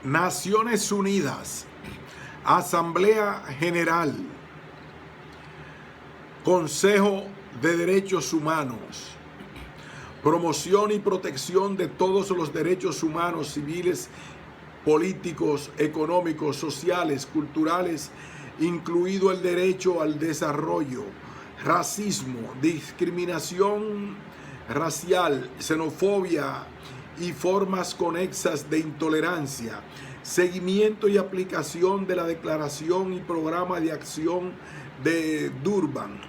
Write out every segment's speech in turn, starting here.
Naciones Unidas, Asamblea General, Consejo de Derechos Humanos, promoción y protección de todos los derechos humanos, civiles, políticos, económicos, sociales, culturales, incluido el derecho al desarrollo, racismo, discriminación racial, xenofobia y formas conexas de intolerancia, seguimiento y aplicación de la Declaración y Programa de Acción de Durban,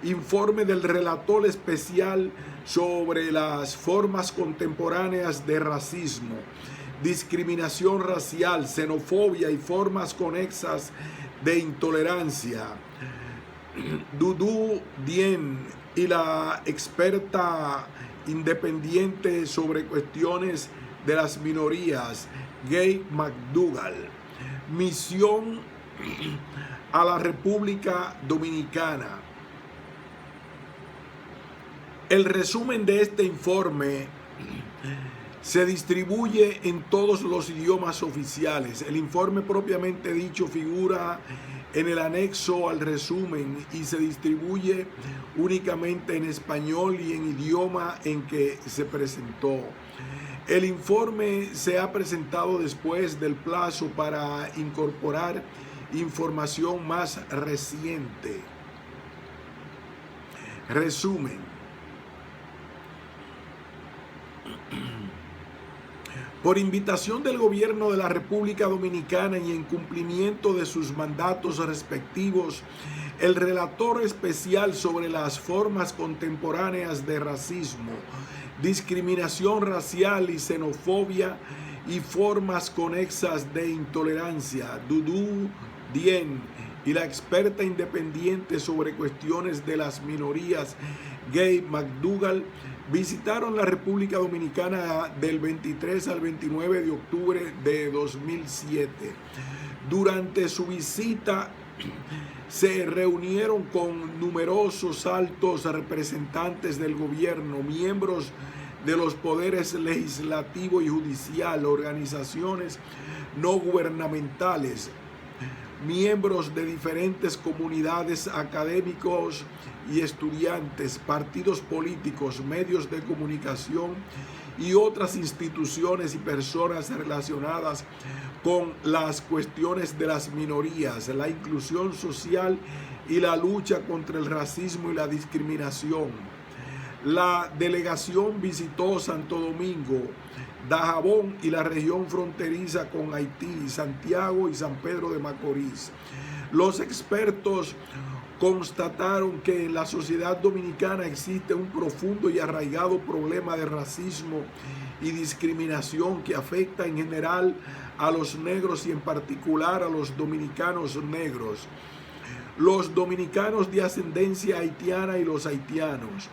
informe del relator especial sobre las formas contemporáneas de racismo, discriminación racial, xenofobia y formas conexas de intolerancia, Dudu Dien y la experta independiente sobre cuestiones de las minorías, Gay McDougall. Misión a la República Dominicana. El resumen de este informe se distribuye en todos los idiomas oficiales. El informe propiamente dicho figura en el anexo al resumen y se distribuye únicamente en español y en idioma en que se presentó. El informe se ha presentado después del plazo para incorporar información más reciente. Resumen. Por invitación del Gobierno de la República Dominicana y en cumplimiento de sus mandatos respectivos, el relator especial sobre las formas contemporáneas de racismo, discriminación racial y xenofobia y formas conexas de intolerancia, Dudu Dien, y la experta independiente sobre cuestiones de las minorías, Gay McDougall, visitaron la República Dominicana del 23 al 29 de octubre de 2007. Durante su visita se reunieron con numerosos altos representantes del gobierno, miembros de los poderes legislativo y judicial, organizaciones no gubernamentales, miembros de diferentes comunidades, académicos y estudiantes, partidos políticos, medios de comunicación y otras instituciones y personas relacionadas con las cuestiones de las minorías, la inclusión social y la lucha contra el racismo y la discriminación. La delegación visitó Santo Domingo, Dajabón y la región fronteriza con Haití, Santiago y San Pedro de Macorís. Los expertos constataron que en la sociedad dominicana existe un profundo y arraigado problema de racismo y discriminación que afecta en general a los negros y en particular a los dominicanos negros, los dominicanos de ascendencia haitiana y los haitianos.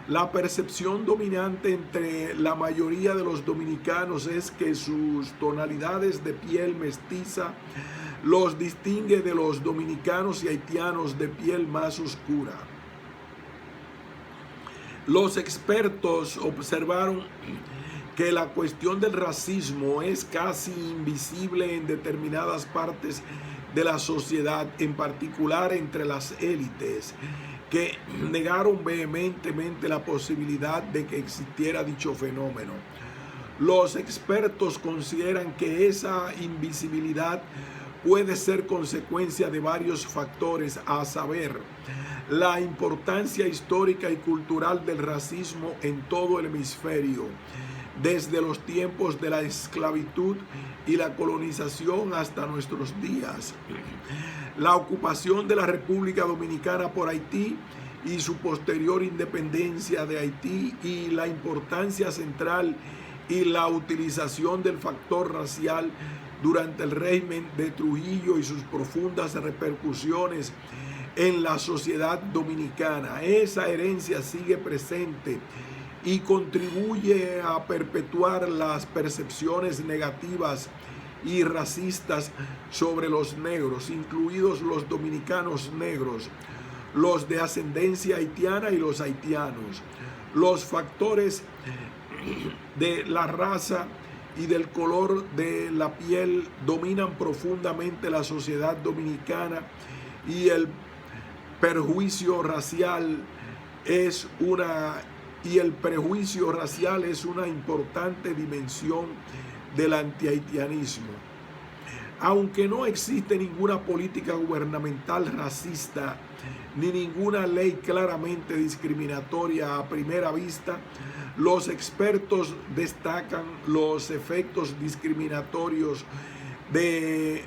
La percepción dominante entre la mayoría de los dominicanos es que sus tonalidades de piel mestiza los distingue de los dominicanos y haitianos de piel más oscura. Los expertos observaron que la cuestión del racismo es casi invisible en determinadas partes de la sociedad, en particular entre las élites, que negaron vehementemente la posibilidad de que existiera dicho fenómeno. Los expertos consideran que esa invisibilidad puede ser consecuencia de varios factores, a saber, la importancia histórica y cultural del racismo en todo el hemisferio, desde los tiempos de la esclavitud y la colonización hasta nuestros días, la ocupación de la República Dominicana por Haití y su posterior independencia de Haití, y la importancia central y la utilización del factor racial durante el régimen de Trujillo y sus profundas repercusiones en la sociedad dominicana. Esa herencia sigue presente y contribuye a perpetuar las percepciones negativas y racistas sobre los negros, incluidos los dominicanos negros, los de ascendencia haitiana y los haitianos. Los factores de la raza y del color de la piel dominan profundamente la sociedad dominicana, y el prejuicio racial es una importante dimensión del antihaitianismo. Aunque no existe ninguna política gubernamental racista ni ninguna ley claramente discriminatoria a primera vista, los expertos destacan los efectos discriminatorios de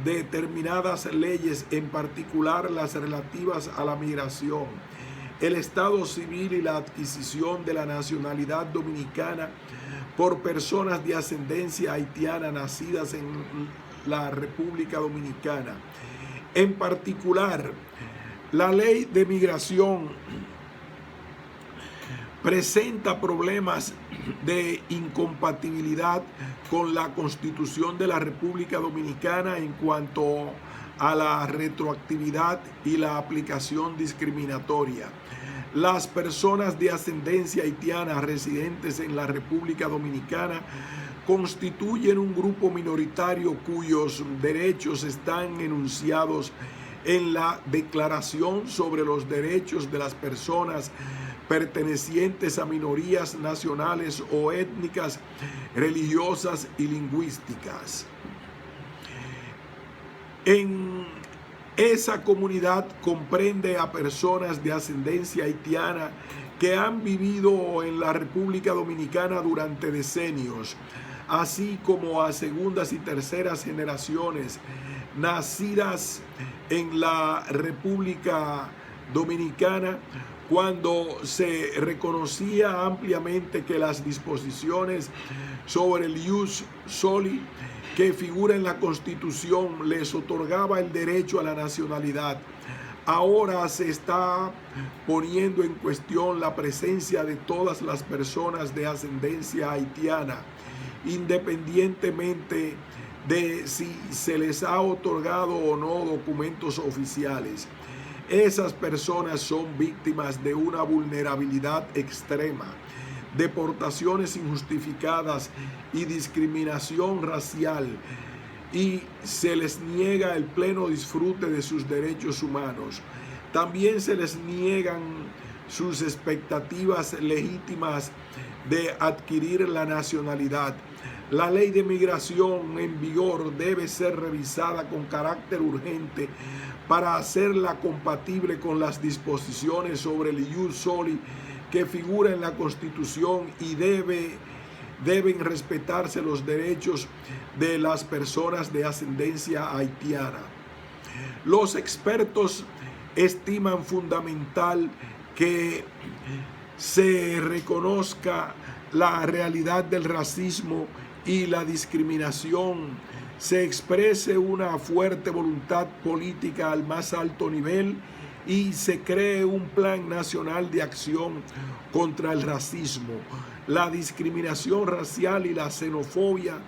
determinadas leyes, en particular las relativas a la migración, el estado civil y la adquisición de la nacionalidad dominicana por personas de ascendencia haitiana nacidas en la República Dominicana. En particular, la ley de migración presenta problemas de incompatibilidad con la Constitución de la República Dominicana en cuanto a la retroactividad y la aplicación discriminatoria. Las personas de ascendencia haitiana residentes en la República Dominicana constituyen un grupo minoritario cuyos derechos están enunciados en la Declaración sobre los Derechos de las Personas pertenecientes a minorías nacionales o étnicas, religiosas y lingüísticas. En esa comunidad comprende a personas de ascendencia haitiana que han vivido en la República Dominicana durante decenios, así como a segundas y terceras generaciones nacidas en la República Dominicana, cuando se reconocía ampliamente que las disposiciones sobre el ius soli que figura en la Constitución les otorgaba el derecho a la nacionalidad. Ahora se está poniendo en cuestión la presencia de todas las personas de ascendencia haitiana, independientemente de si se les ha otorgado o no documentos oficiales. Esas personas son víctimas de una vulnerabilidad extrema, deportaciones injustificadas y discriminación racial, y se les niega el pleno disfrute de sus derechos humanos. También se les niegan sus expectativas legítimas de adquirir la nacionalidad. La ley de migración en vigor debe ser revisada con carácter urgente para hacerla compatible con las disposiciones sobre el ius soli que figura en la Constitución, y deben respetarse los derechos de las personas de ascendencia haitiana. Los expertos estiman fundamental que se reconozca la realidad del racismo y la discriminación, se exprese una fuerte voluntad política al más alto nivel y se cree un plan nacional de acción contra el racismo, la discriminación racial y la xenofobia,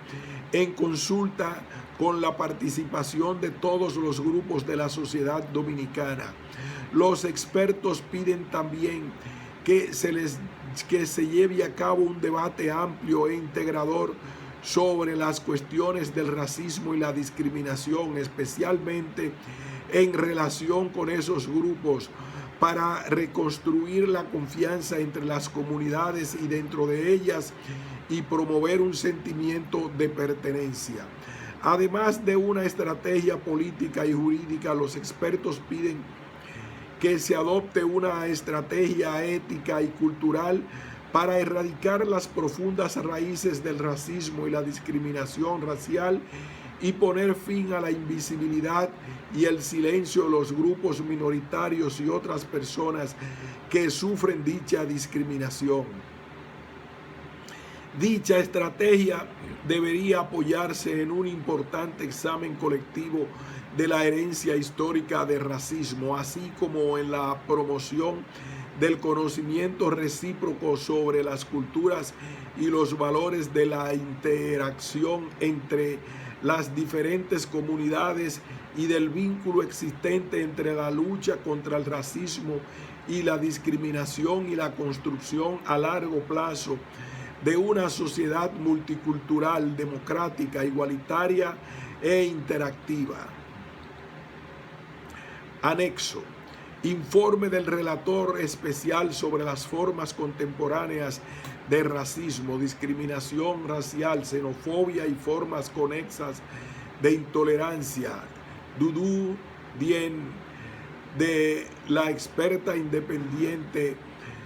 en consulta con la participación de todos los grupos de la sociedad dominicana. Los expertos piden también que se lleve a cabo un debate amplio e integrador sobre las cuestiones del racismo y la discriminación, especialmente en relación con esos grupos, para reconstruir la confianza entre las comunidades y dentro de ellas, y promover un sentimiento de pertenencia. Además de una estrategia política y jurídica, los expertos piden que se adopte una estrategia ética y cultural para erradicar las profundas raíces del racismo y la discriminación racial y poner fin a la invisibilidad y el silencio de los grupos minoritarios y otras personas que sufren dicha discriminación. Dicha estrategia debería apoyarse en un importante examen colectivo de la herencia histórica del racismo, así como en la promoción del conocimiento recíproco sobre las culturas y los valores de la interacción entre las diferentes comunidades y del vínculo existente entre la lucha contra el racismo y la discriminación y la construcción a largo plazo de una sociedad multicultural, democrática, igualitaria e interactiva. Anexo. Informe del relator especial sobre las formas contemporáneas de racismo, discriminación racial, xenofobia y formas conexas de intolerancia. Dudu Dien, de la experta independiente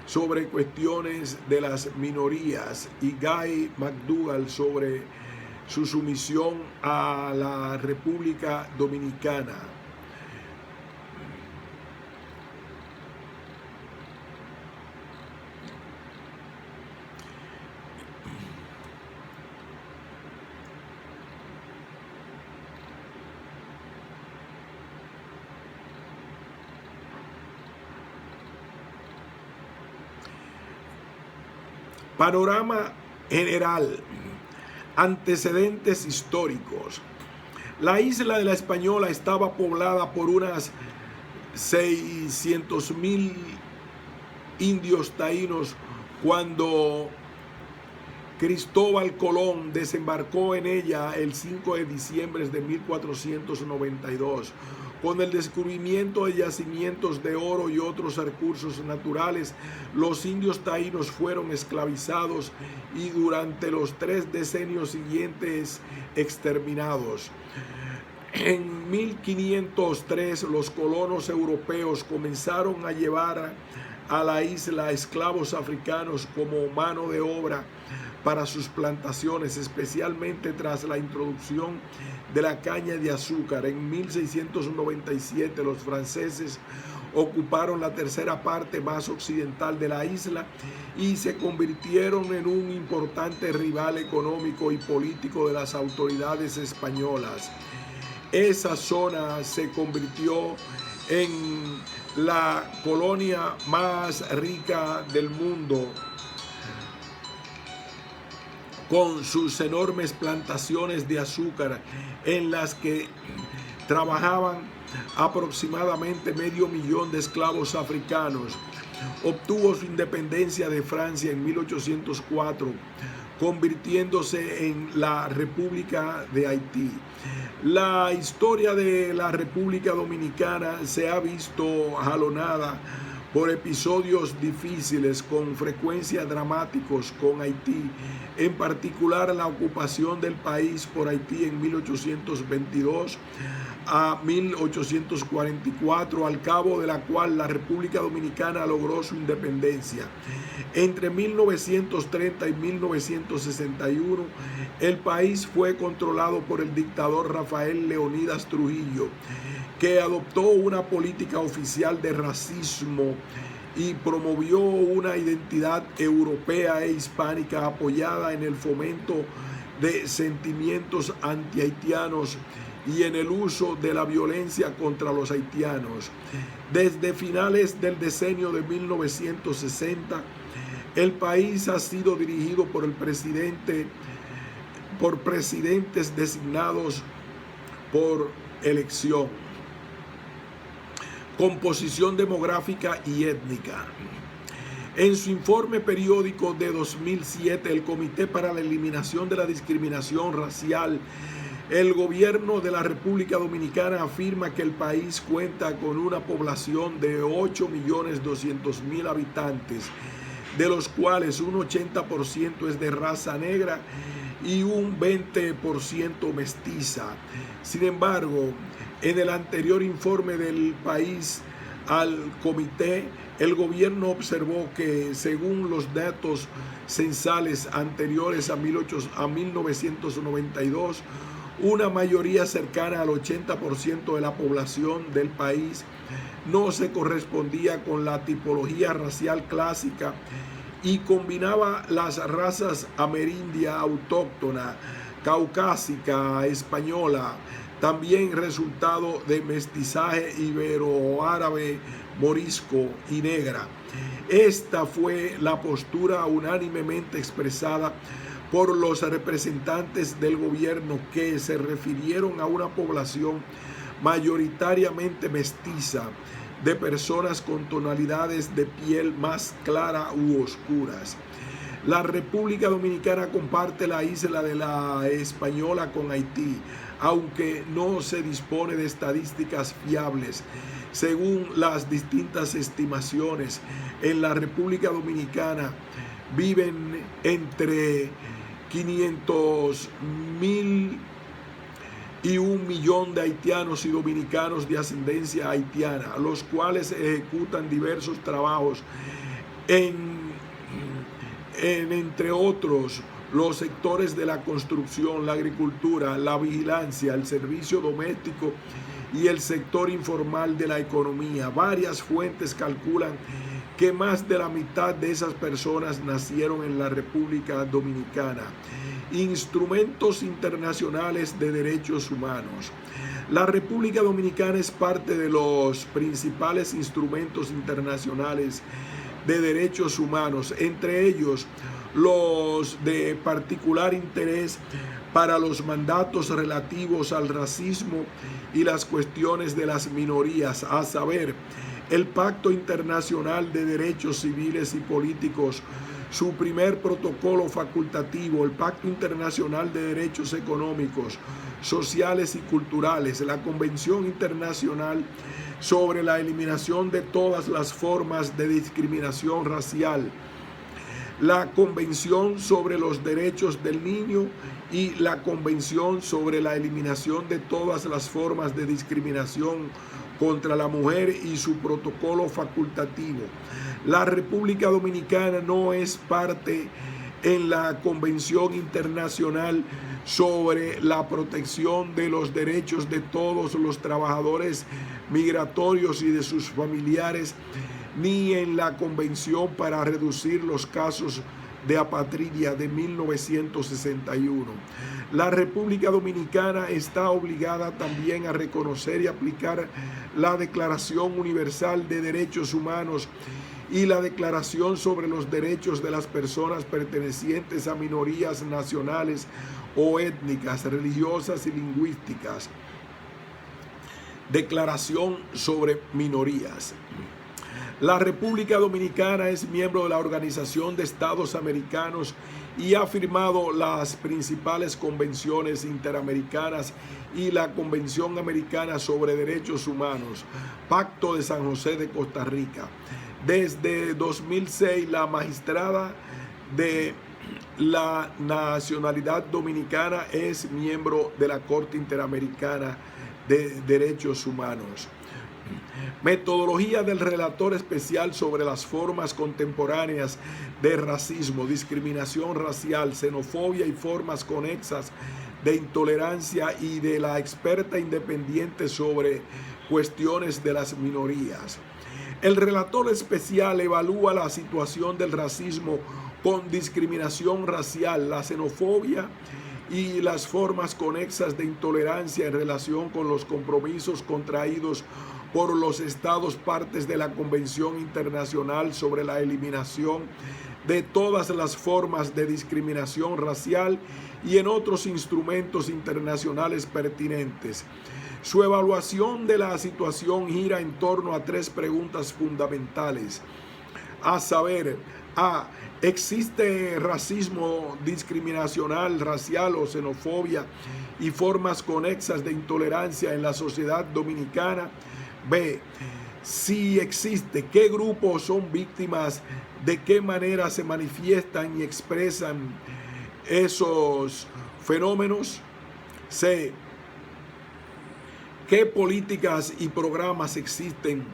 sobre cuestiones de las minorías, y Guy McDougall sobre su sumisión a la República Dominicana. Panorama general. Antecedentes históricos. La isla de La Española estaba poblada por unas 600,000 indios taínos cuando Cristóbal Colón desembarcó en ella el 5 de diciembre de 1492. Con el descubrimiento de yacimientos de oro y otros recursos naturales, los indios taínos fueron esclavizados y durante los 3 decenios siguientes exterminados. En 1503 los colonos europeos comenzaron a llevar a la isla esclavos africanos como mano de obra para sus plantaciones, especialmente tras la introducción de la caña de azúcar. En 1697 los franceses ocuparon la tercera parte más occidental de la isla y se convirtieron en un importante rival económico y político de las autoridades españolas. Esa zona se convirtió en la colonia más rica del mundo, con sus enormes plantaciones de azúcar en las que trabajaban aproximadamente 500,000 de esclavos africanos. Obtuvo su independencia de Francia en 1804, convirtiéndose en la República de Haití. La historia de la República Dominicana se ha visto jalonada por episodios difíciles, con frecuencia dramáticos con Haití, en particular la ocupación del país por Haití en 1822 a 1844, al cabo de la cual la República Dominicana logró su independencia. Entre 1930 y 1961, el país fue controlado por el dictador Rafael Leónidas Trujillo, que adoptó una política oficial de racismo y promovió una identidad europea e hispánica apoyada en el fomento de sentimientos antihaitianos y en el uso de la violencia contra los haitianos. Desde finales del decenio de 1960, el país ha sido dirigido por presidentes designados por elección. Composición demográfica y étnica. En su informe periódico de 2007, el Comité para la Eliminación de la Discriminación Racial, el gobierno de la República Dominicana afirma que el país cuenta con una población de 8,200,000 habitantes, de los cuales un 80% es de raza negra y un 20% mestiza. Sin embargo, en el anterior informe del país al comité, el gobierno observó que, según los datos censales anteriores a 1992, una mayoría cercana al 80% de la población del país no se correspondía con la tipología racial clásica y combinaba las razas amerindia, autóctona, caucásica, española, también resultado de mestizaje ibero-árabe, morisco y negra. Esta fue la postura unánimemente expresada por los representantes del gobierno, que se refirieron a una población mayoritariamente mestiza, de personas con tonalidades de piel más clara u oscuras. La República Dominicana comparte la isla de la Española con Haití, aunque no se dispone de estadísticas fiables. Según las distintas estimaciones, en la República Dominicana viven entre 500.000 y 1 millón de haitianos y dominicanos de ascendencia haitiana, los cuales ejecutan diversos trabajos entre otros, los sectores de la construcción, la agricultura, la vigilancia, el servicio doméstico y el sector informal de la economía. Varias fuentes calculan que más de la mitad de esas personas nacieron en la República Dominicana. Instrumentos internacionales de derechos humanos. La República Dominicana es parte de los principales instrumentos internacionales de derechos humanos, entre ellos los de particular interés para los mandatos relativos al racismo y las cuestiones de las minorías, a saber, el Pacto Internacional de Derechos Civiles y Políticos, su primer protocolo facultativo, el Pacto Internacional de Derechos Económicos, Sociales y Culturales, la Convención Internacional sobre la eliminación de todas las formas de discriminación racial, la Convención sobre los Derechos del Niño y la Convención sobre la eliminación de todas las formas de discriminación contra la mujer y su protocolo facultativo. La República Dominicana no es parte en la Convención Internacional sobre la protección de los derechos de todos los trabajadores migratorios y de sus familiares, ni en la Convención para reducir los casos de apatridia de 1961. La República Dominicana está obligada también a reconocer y aplicar la Declaración Universal de Derechos Humanos y la Declaración sobre los Derechos de las Personas pertenecientes a minorías nacionales o étnicas, religiosas y lingüísticas. Declaración sobre minorías. La República Dominicana es miembro de la Organización de Estados Americanos y ha firmado las principales convenciones interamericanas y la Convención Americana sobre Derechos Humanos, Pacto de San José de Costa Rica. Desde 2006, la magistrada de la nacionalidad dominicana es miembro de la Corte Interamericana de Derechos Humanos. Metodología del relator especial sobre las formas contemporáneas de racismo, discriminación racial, xenofobia y formas conexas de intolerancia, y de la experta independiente sobre cuestiones de las minorías. El relator especial evalúa la situación del racismo con discriminación racial, la xenofobia y las formas conexas de intolerancia en relación con los compromisos contraídos por los estados partes de la Convención Internacional sobre la eliminación de todas las formas de discriminación racial y en otros instrumentos internacionales pertinentes. Su evaluación de la situación gira en torno a 3 preguntas fundamentales, a saber, A. ¿Existe racismo discriminacional, racial o xenofobia y formas conexas de intolerancia en la sociedad dominicana? B. Si existe, ¿qué grupos son víctimas? ¿De qué manera se manifiestan y expresan esos fenómenos? C. ¿Qué políticas y programas existen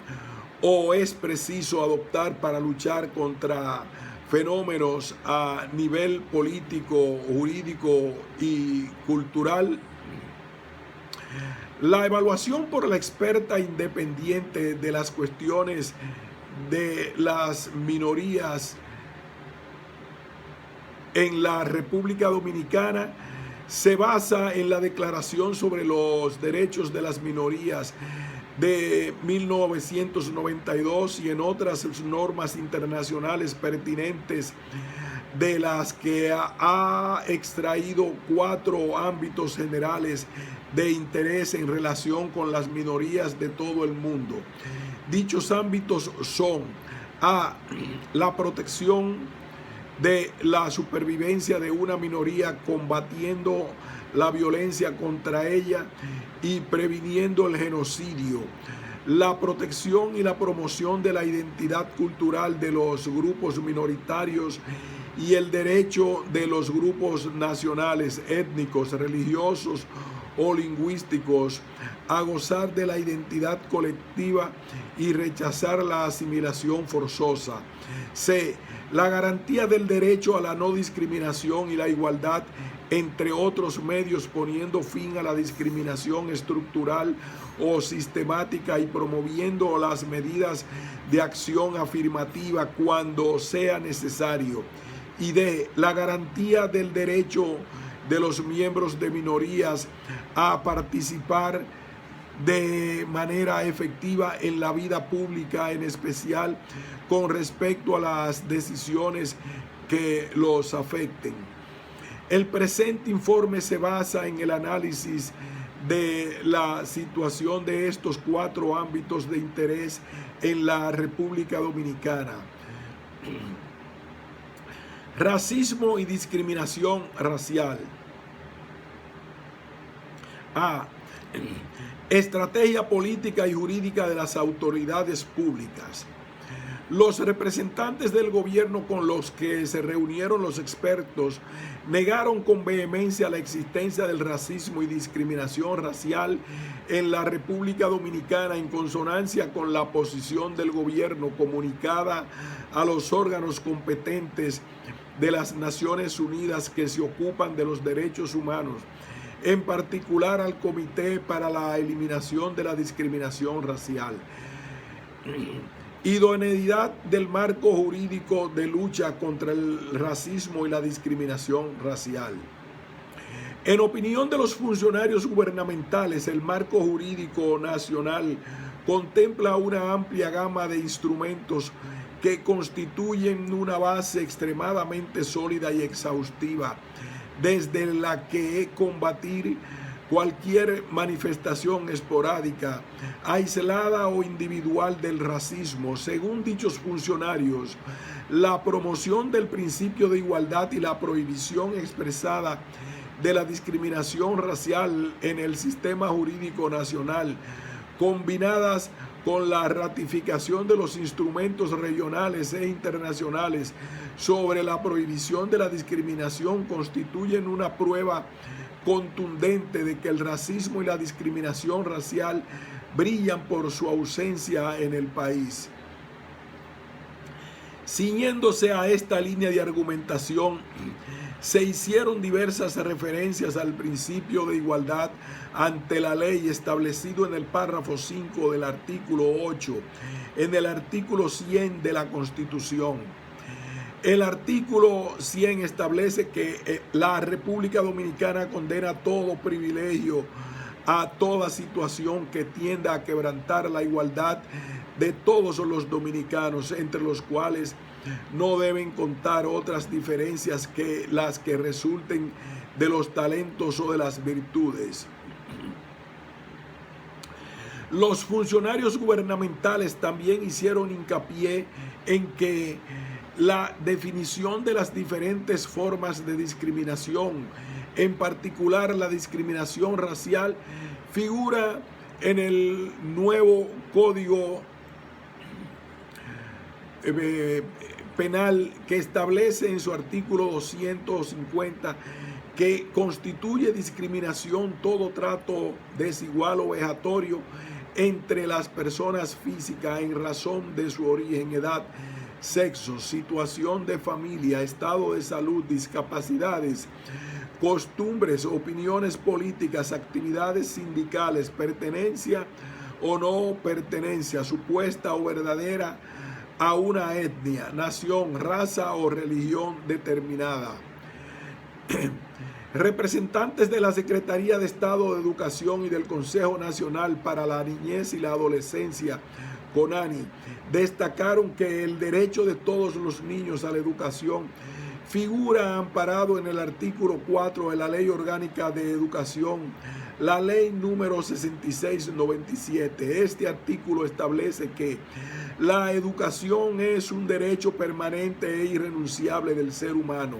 o es preciso adoptar para luchar contra fenómenos a nivel político, jurídico y cultural? La evaluación por la experta independiente de las cuestiones de las minorías en la República Dominicana se basa en la Declaración sobre los Derechos de las Minorías de 1992 y en otras normas internacionales pertinentes, de las que ha extraído 4 ámbitos generales de interés en relación con las minorías de todo el mundo. Dichos ámbitos son: A. La protección de la supervivencia de una minoría, combatiendo la violencia contra ella y previniendo el genocidio, la protección y la promoción de la identidad cultural de los grupos minoritarios y el derecho de los grupos nacionales, étnicos, religiosos o lingüísticos a gozar de la identidad colectiva y rechazar la asimilación forzosa. C. La garantía del derecho a la no discriminación y la igualdad, entre otros medios, poniendo fin a la discriminación estructural o sistemática y promoviendo las medidas de acción afirmativa cuando sea necesario. Y D. La garantía del derecho de los miembros de minorías a participar de manera efectiva en la vida pública, en especial con respecto a las decisiones que los afecten. El presente informe se basa en el análisis de la situación de estos 4 ámbitos de interés en la República Dominicana. Racismo y discriminación racial. A. Estrategia política y jurídica de las autoridades públicas. Los representantes del gobierno con los que se reunieron los expertos negaron con vehemencia la existencia del racismo y discriminación racial en la República Dominicana, en consonancia con la posición del gobierno comunicada a los órganos competentes de las Naciones Unidas que se ocupan de los derechos humanos, en particular al Comité para la Eliminación de la Discriminación Racial. Idoneidad del marco jurídico de lucha contra el racismo y la discriminación racial. En opinión de los funcionarios gubernamentales, el marco jurídico nacional contempla una amplia gama de instrumentos que constituyen una base extremadamente sólida y exhaustiva, desde la que combatir cualquier manifestación esporádica, aislada o individual del racismo. Según dichos funcionarios, la promoción del principio de igualdad y la prohibición expresada de la discriminación racial en el sistema jurídico nacional, combinadas con la ratificación de los instrumentos regionales e internacionales sobre la prohibición de la discriminación, constituyen una prueba contundente de que el racismo y la discriminación racial brillan por su ausencia en el país. Ciñéndose a esta línea de argumentación, se hicieron diversas referencias al principio de igualdad ante la ley establecido en el párrafo 5 del artículo 8, en el artículo 100 de la Constitución. El artículo 100 establece que la República Dominicana condena todo privilegio, a toda situación que tienda a quebrantar la igualdad de todos los dominicanos, entre los cuales no deben contar otras diferencias que las que resulten de los talentos o de las virtudes. Los funcionarios gubernamentales también hicieron hincapié en que la definición de las diferentes formas de discriminación, en particular la discriminación racial, figura en el nuevo Código Penal, que establece en su artículo 250 que constituye discriminación todo trato desigual o vejatorio entre las personas físicas en razón de su origen, edad, sexo, situación de familia, estado de salud, discapacidades, costumbres, opiniones políticas, actividades sindicales, pertenencia o no pertenencia, supuesta o verdadera, a una etnia, nación, raza o religión determinada. Representantes de la Secretaría de Estado de Educación y del Consejo Nacional para la Niñez y la Adolescencia, CONANI, destacaron que el derecho de todos los niños a la educación figura amparado en el artículo 4 de la Ley Orgánica de Educación, la ley número 6697. Este artículo establece que la educación es un derecho permanente e irrenunciable del ser humano.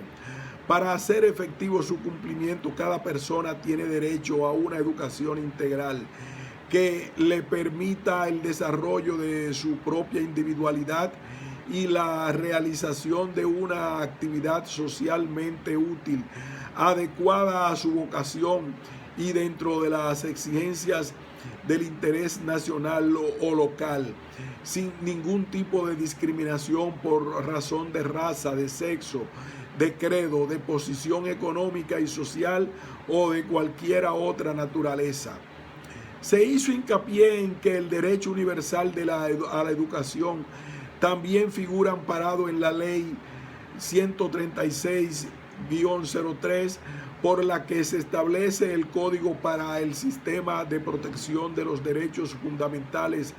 Para hacer efectivo su cumplimiento, cada persona tiene derecho a una educación integral que le permita el desarrollo de su propia individualidad y la realización de una actividad socialmente útil, adecuada a su vocación y dentro de las exigencias del interés nacional o local, sin ningún tipo de discriminación por razón de raza, de sexo, de credo, de posición económica y social o de cualquier otra naturaleza. Se hizo hincapié en que el derecho universal a la educación también figura amparado en la ley 136-03, por la que se establece el Código para el Sistema de Protección de los Derechos Fundamentales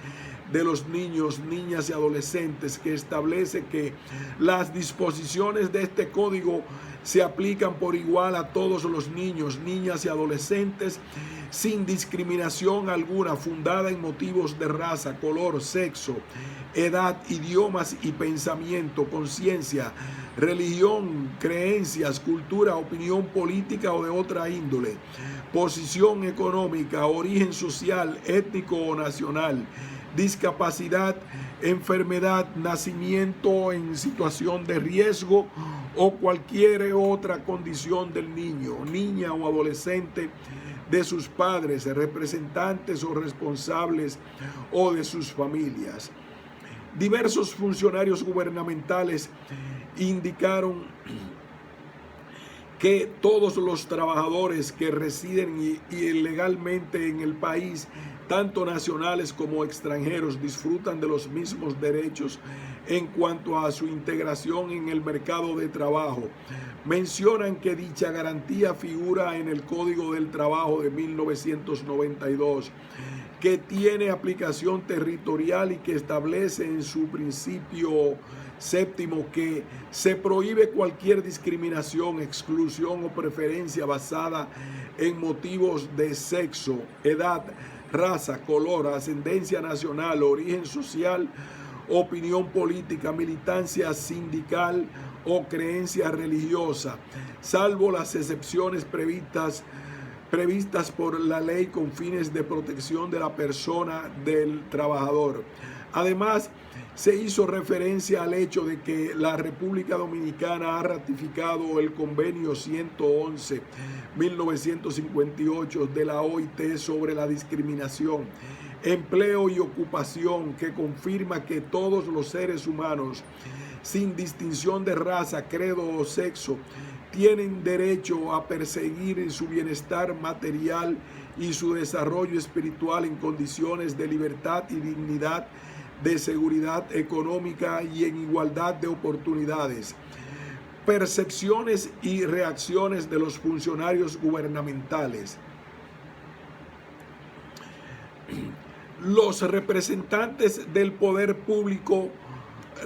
de los Niños, Niñas y Adolescentes, que establece que las disposiciones de este código se aplican por igual a todos los niños, niñas y adolescentes, sin discriminación alguna fundada en motivos de raza, color, sexo, edad, idiomas y pensamiento, conciencia, religión, creencias, cultura, opinión política o de otra índole, posición económica, origen social, étnico o nacional, discapacidad, enfermedad, nacimiento en situación de riesgo o cualquier otra condición del niño, niña o adolescente, de sus padres, representantes o responsables o de sus familias. Diversos funcionarios gubernamentales indicaron que todos los trabajadores que residen ilegalmente en el país, tanto nacionales como extranjeros, disfrutan de los mismos derechos en cuanto a su integración en el mercado de trabajo. Mencionan que dicha garantía figura en el Código del Trabajo de 1992, que tiene aplicación territorial y que establece en su principio séptimo que se prohíbe cualquier discriminación, exclusión o preferencia basada en motivos de sexo, edad, raza, color, ascendencia nacional, origen social, opinión política, militancia sindical o creencia religiosa, salvo las excepciones previstas por la ley con fines de protección de la persona del trabajador. Además, se hizo referencia al hecho de que la República Dominicana ha ratificado el Convenio 111-1958 de la OIT sobre la discriminación, empleo y ocupación, que confirma que todos los seres humanos, sin distinción de raza, credo o sexo, tienen derecho a perseguir su bienestar material y su desarrollo espiritual en condiciones de libertad y dignidad, de seguridad económica y en igualdad de oportunidades. Percepciones y reacciones de los funcionarios gubernamentales. Los representantes del poder público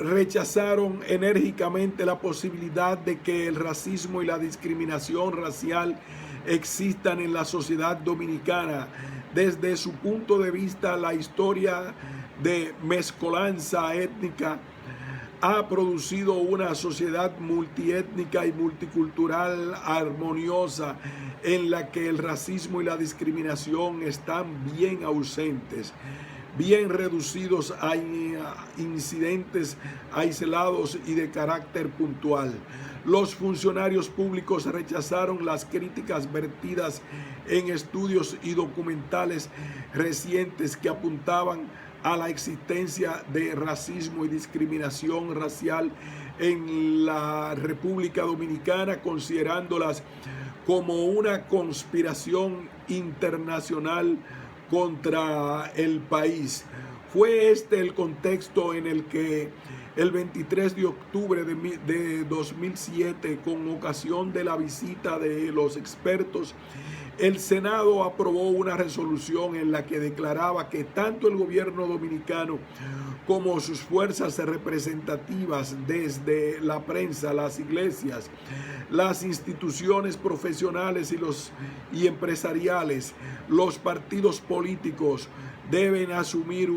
rechazaron enérgicamente la posibilidad de que el racismo y la discriminación racial existan en la sociedad dominicana. Desde su punto de vista, la historia de mezcolanza étnica ha producido una sociedad multiétnica y multicultural armoniosa en la que el racismo y la discriminación están bien ausentes, bien reducidos a incidentes aislados y de carácter puntual. Los funcionarios públicos rechazaron las críticas vertidas en estudios y documentales recientes que apuntaban a la existencia de racismo y discriminación racial en la República Dominicana, considerándolas como una conspiración internacional contra el país. Fue este el contexto en el que el 23 de octubre de 2007, con ocasión de la visita de los expertos el Senado aprobó una resolución en la que declaraba que tanto el gobierno dominicano como sus fuerzas representativas, desde la prensa, las iglesias, las instituciones profesionales y empresariales, los partidos políticos, deben asumir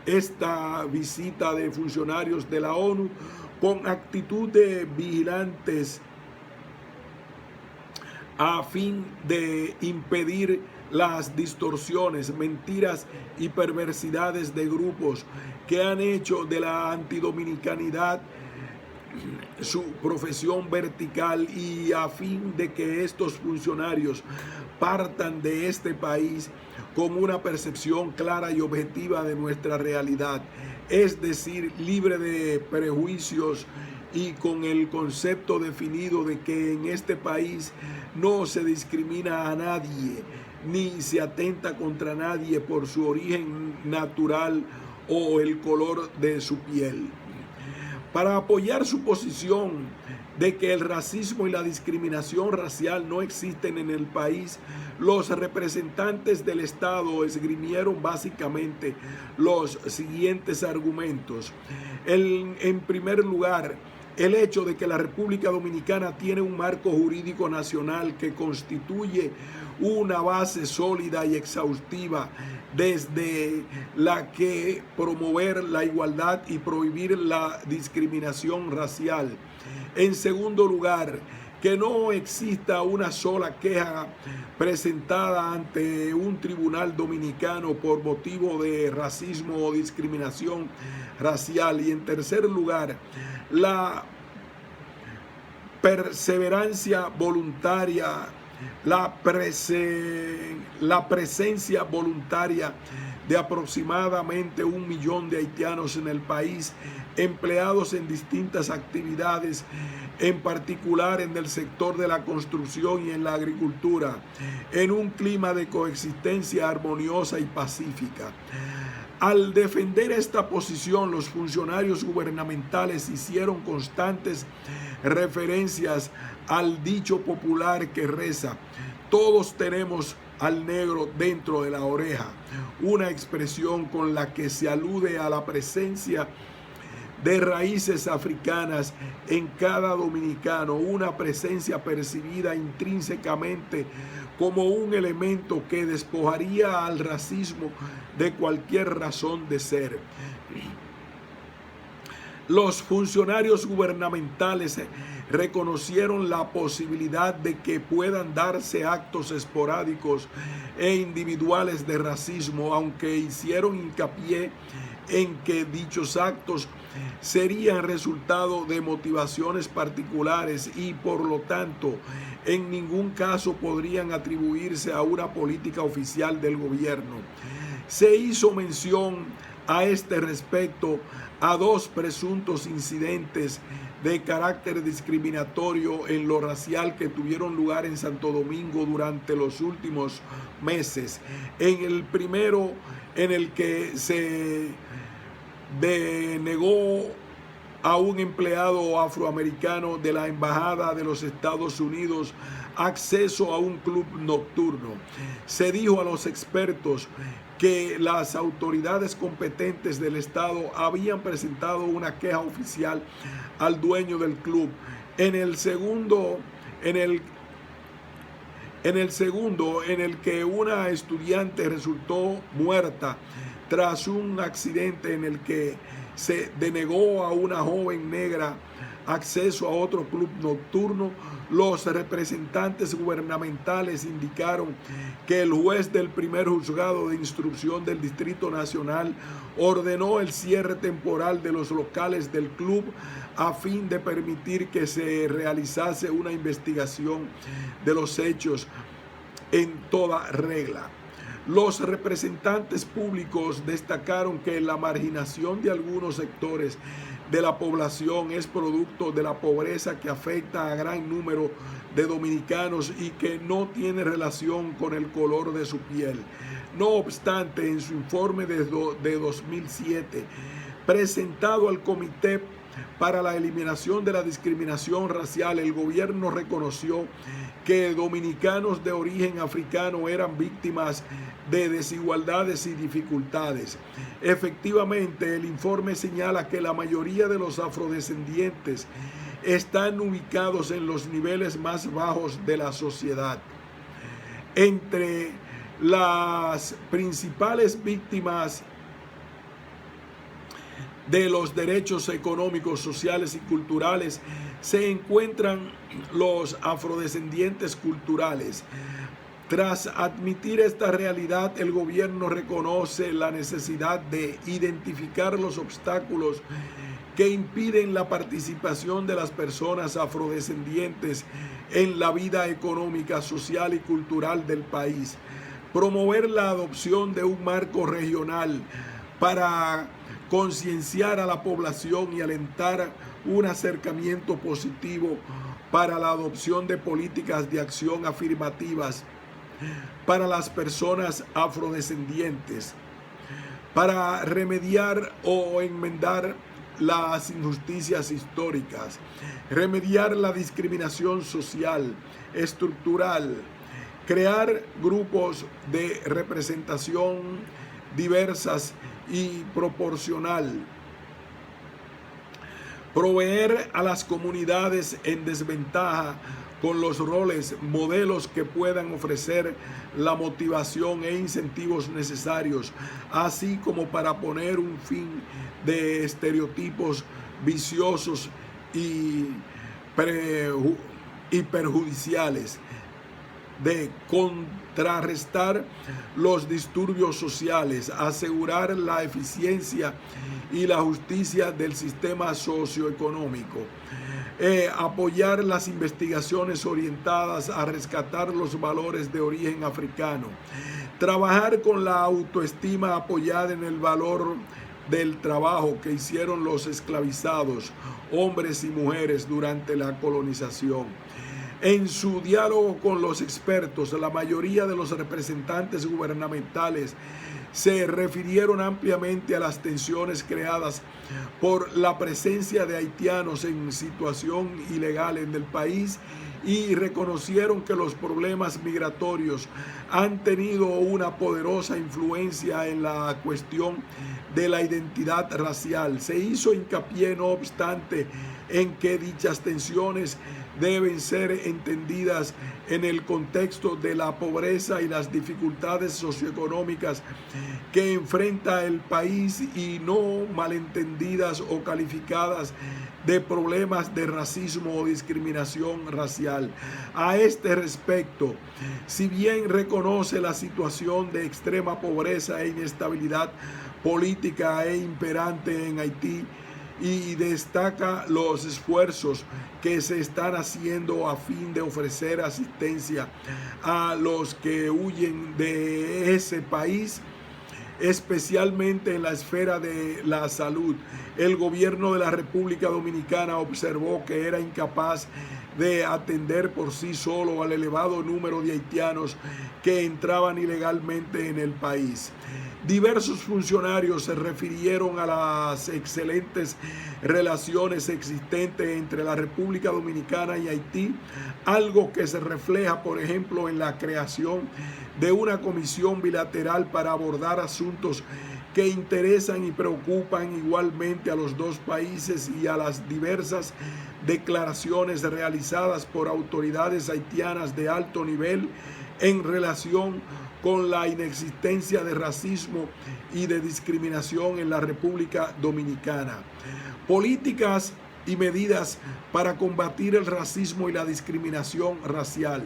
esta visita de funcionarios de la ONU con actitud de vigilantes a fin de impedir las distorsiones, mentiras y perversidades de grupos que han hecho de la antidominicanidad su profesión vertical, y a fin de que estos funcionarios partan de este país con una percepción clara y objetiva de nuestra realidad, es decir, libre de prejuicios y con el concepto definido de que en este país no se discrimina a nadie ni se atenta contra nadie por su origen natural o el color de su piel. Para apoyar su posición de que el racismo y la discriminación racial no existen en el país, los representantes del Estado esgrimieron básicamente los siguientes argumentos. En primer lugar, el hecho de que la República Dominicana tiene un marco jurídico nacional que constituye una base sólida y exhaustiva desde la que promover la igualdad y prohibir la discriminación racial. En segundo lugar, que no exista una sola queja presentada ante un tribunal dominicano por motivo de racismo o discriminación racial. Y en tercer lugar, la perseverancia voluntaria, la presencia voluntaria de aproximadamente 1 millón de haitianos en el país, empleados en distintas actividades, en particular en el sector de la construcción y en la agricultura, en un clima de coexistencia armoniosa y pacífica. Al defender esta posición, los funcionarios gubernamentales hicieron constantes referencias al dicho popular que reza: todos tenemos al negro dentro de la oreja, una expresión con la que se alude a la presencia de raíces africanas en cada dominicano, una presencia percibida intrínsecamente como un elemento que despojaría al racismo de cualquier razón de ser. Los funcionarios gubernamentales reconocieron la posibilidad de que puedan darse actos esporádicos e individuales de racismo, aunque hicieron hincapié en que dichos actos serían resultado de motivaciones particulares y por lo tanto en ningún caso podrían atribuirse a una política oficial del gobierno. Se hizo mención a este respecto a 2 presuntos incidentes de carácter discriminatorio en lo racial que tuvieron lugar en Santo Domingo durante los últimos meses. En el primero, en el que se denegó a un empleado afroamericano de la Embajada de los Estados Unidos acceso a un club nocturno. Se dijo a los expertos que las autoridades competentes del Estado habían presentado una queja oficial al dueño del club. En el segundo, en el que una estudiante resultó muerta tras un accidente en el que se denegó a una joven negra acceso a otro club nocturno, los representantes gubernamentales indicaron que el juez del primer juzgado de instrucción del Distrito Nacional ordenó el cierre temporal de los locales del club a fin de permitir que se realizase una investigación de los hechos en toda regla. Los representantes públicos destacaron que la marginación de algunos sectores de la población es producto de la pobreza que afecta a gran número de dominicanos y que no tiene relación con el color de su piel. No obstante, en su informe de 2007, presentado al Comité para la eliminación de la discriminación racial, el gobierno reconoció que dominicanos de origen africano eran víctimas de desigualdades y dificultades. Efectivamente, el informe señala que la mayoría de los afrodescendientes están ubicados en los niveles más bajos de la sociedad. Entre las principales víctimas de los derechos económicos, sociales y culturales se encuentran los afrodescendientes culturales. Tras admitir esta realidad, el gobierno reconoce la necesidad de identificar los obstáculos que impiden la participación de las personas afrodescendientes en la vida económica, social y cultural del país. Promover la adopción de un marco regional para concienciar a la población y alentar un acercamiento positivo para la adopción de políticas de acción afirmativas para las personas afrodescendientes, para remediar o enmendar las injusticias históricas, remediar la discriminación social, estructural, crear grupos de representación diversas y proporcional, proveer a las comunidades en desventaja con los roles, modelos que puedan ofrecer la motivación e incentivos necesarios, así como para poner un fin de estereotipos viciosos y perjudiciales, de contrarrestar los disturbios sociales, asegurar la eficiencia y la justicia del sistema socioeconómico, apoyar las investigaciones orientadas a rescatar los valores de origen africano, trabajar con la autoestima apoyada en el valor del trabajo que hicieron los esclavizados, hombres y mujeres, durante la colonización. En su diálogo con los expertos, la mayoría de los representantes gubernamentales se refirieron ampliamente a las tensiones creadas por la presencia de haitianos en situación ilegal en el país y reconocieron que los problemas migratorios han tenido una poderosa influencia en la cuestión de la identidad racial. Se hizo hincapié, no obstante, en que dichas tensiones deben ser entendidas en el contexto de la pobreza y las dificultades socioeconómicas que enfrenta el país y no malentendidas o calificadas de problemas de racismo o discriminación racial. A este respecto, si bien reconoce la situación de extrema pobreza e inestabilidad política imperante en Haití, y destaca los esfuerzos que se están haciendo a fin de ofrecer asistencia a los que huyen de ese país, especialmente en la esfera de la salud. El gobierno de la República Dominicana observó que era incapaz de atender por sí solo al elevado número de haitianos que entraban ilegalmente en el país. Diversos funcionarios se refirieron a las excelentes relaciones existentes entre la República Dominicana y Haití, algo que se refleja, por ejemplo, en la creación de una comisión bilateral para abordar asuntos que interesan y preocupan igualmente a los dos países, y a las diversas declaraciones realizadas por autoridades haitianas de alto nivel en relación con la inexistencia de racismo y de discriminación en la República Dominicana. Políticas y medidas para combatir el racismo y la discriminación racial.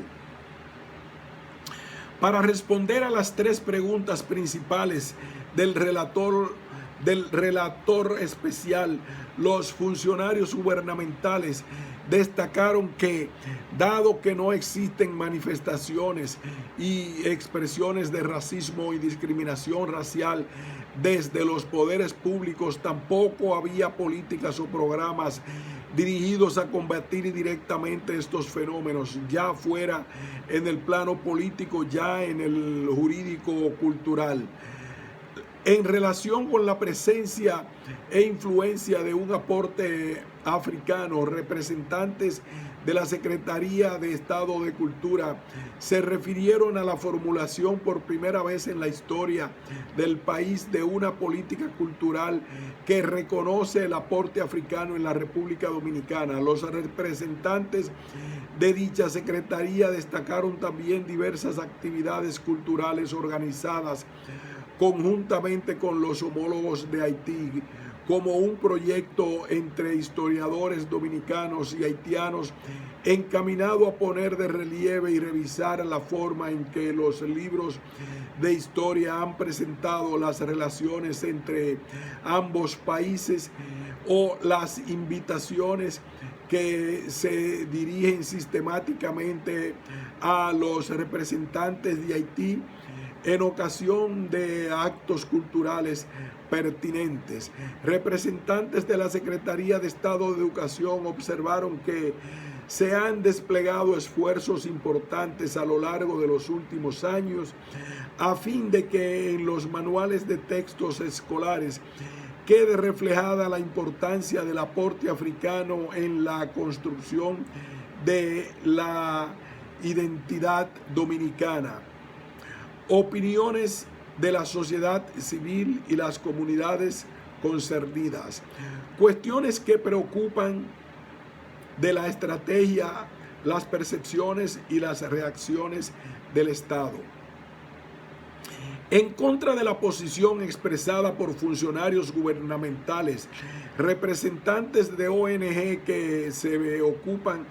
Para responder a las tres preguntas principales del relator especial, los funcionarios gubernamentales destacaron que, dado que no existen manifestaciones y expresiones de racismo y discriminación racial desde los poderes públicos, tampoco había políticas o programas dirigidos a combatir directamente estos fenómenos, ya fuera en el plano político, ya en el jurídico o cultural. En relación con la presencia e influencia de un aporte africano, representantes de la Secretaría de Estado de Cultura se refirieron a la formulación por primera vez en la historia del país de una política cultural que reconoce el aporte africano en la República Dominicana. Los representantes de dicha Secretaría destacaron también diversas actividades culturales organizadas conjuntamente con los homólogos de Haití, como un proyecto entre historiadores dominicanos y haitianos encaminado a poner de relieve y revisar la forma en que los libros de historia han presentado las relaciones entre ambos países o las invitaciones que se dirigen sistemáticamente a los representantes de Haití en ocasión de actos culturales pertinentes. Representantes de la Secretaría de Estado de Educación observaron que se han desplegado esfuerzos importantes a lo largo de los últimos años a fin de que en los manuales de textos escolares quede reflejada la importancia del aporte africano en la construcción de la identidad dominicana. Opiniones de la sociedad civil y las comunidades concernidas. Cuestiones que preocupan de la estrategia, las percepciones y las reacciones del Estado. En contra de la posición expresada por funcionarios gubernamentales, representantes de ONG que se ocupan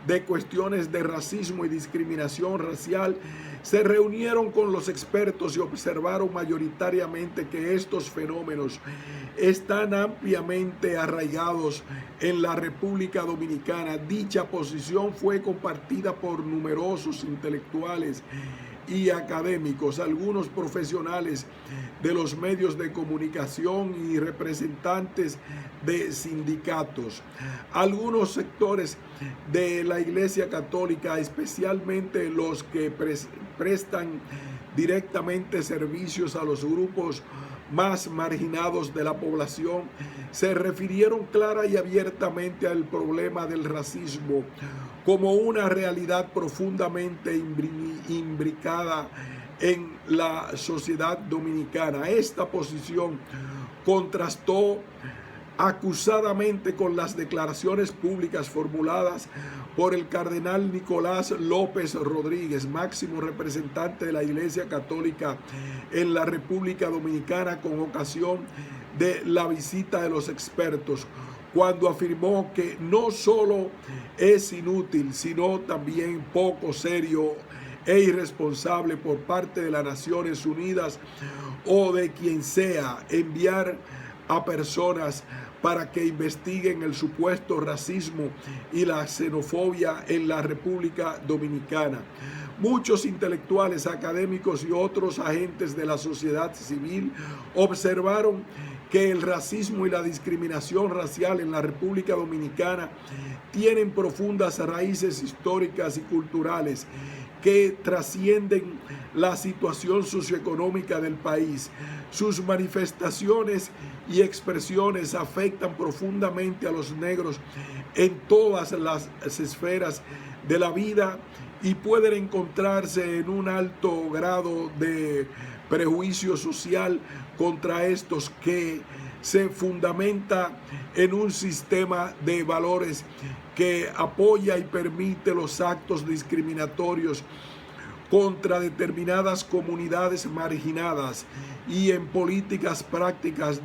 de cuestiones de racismo y discriminación racial, se reunieron con los expertos y observaron mayoritariamente que estos fenómenos están ampliamente arraigados en la República Dominicana. Dicha posición fue compartida por numerosos intelectuales y académicos, algunos profesionales de los medios de comunicación y representantes de sindicatos. Algunos sectores de la Iglesia Católica, especialmente los que prestan directamente servicios a los grupos más marginados de la población, se refirieron clara y abiertamente al problema del racismo como una realidad profundamente imbricada en la sociedad dominicana. Esta posición contrastó acusadamente con las declaraciones públicas formuladas por el cardenal Nicolás López Rodríguez, máximo representante de la Iglesia Católica en la República Dominicana, con ocasión de la visita de los expertos, cuando afirmó que no solo es inútil, sino también poco serio e irresponsable por parte de las Naciones Unidas o de quien sea enviar a personas para que investiguen el supuesto racismo y la xenofobia en la República Dominicana. Muchos intelectuales, académicos y otros agentes de la sociedad civil observaron que el racismo y la discriminación racial en la República Dominicana tienen profundas raíces históricas y culturales que trascienden la situación socioeconómica del país. Sus manifestaciones y expresiones afectan profundamente a los negros en todas las esferas de la vida y pueden encontrarse en un alto grado de prejuicio social contra estos, que se fundamenta en un sistema de valores que apoya y permite los actos discriminatorios contra determinadas comunidades marginadas y en políticas prácticas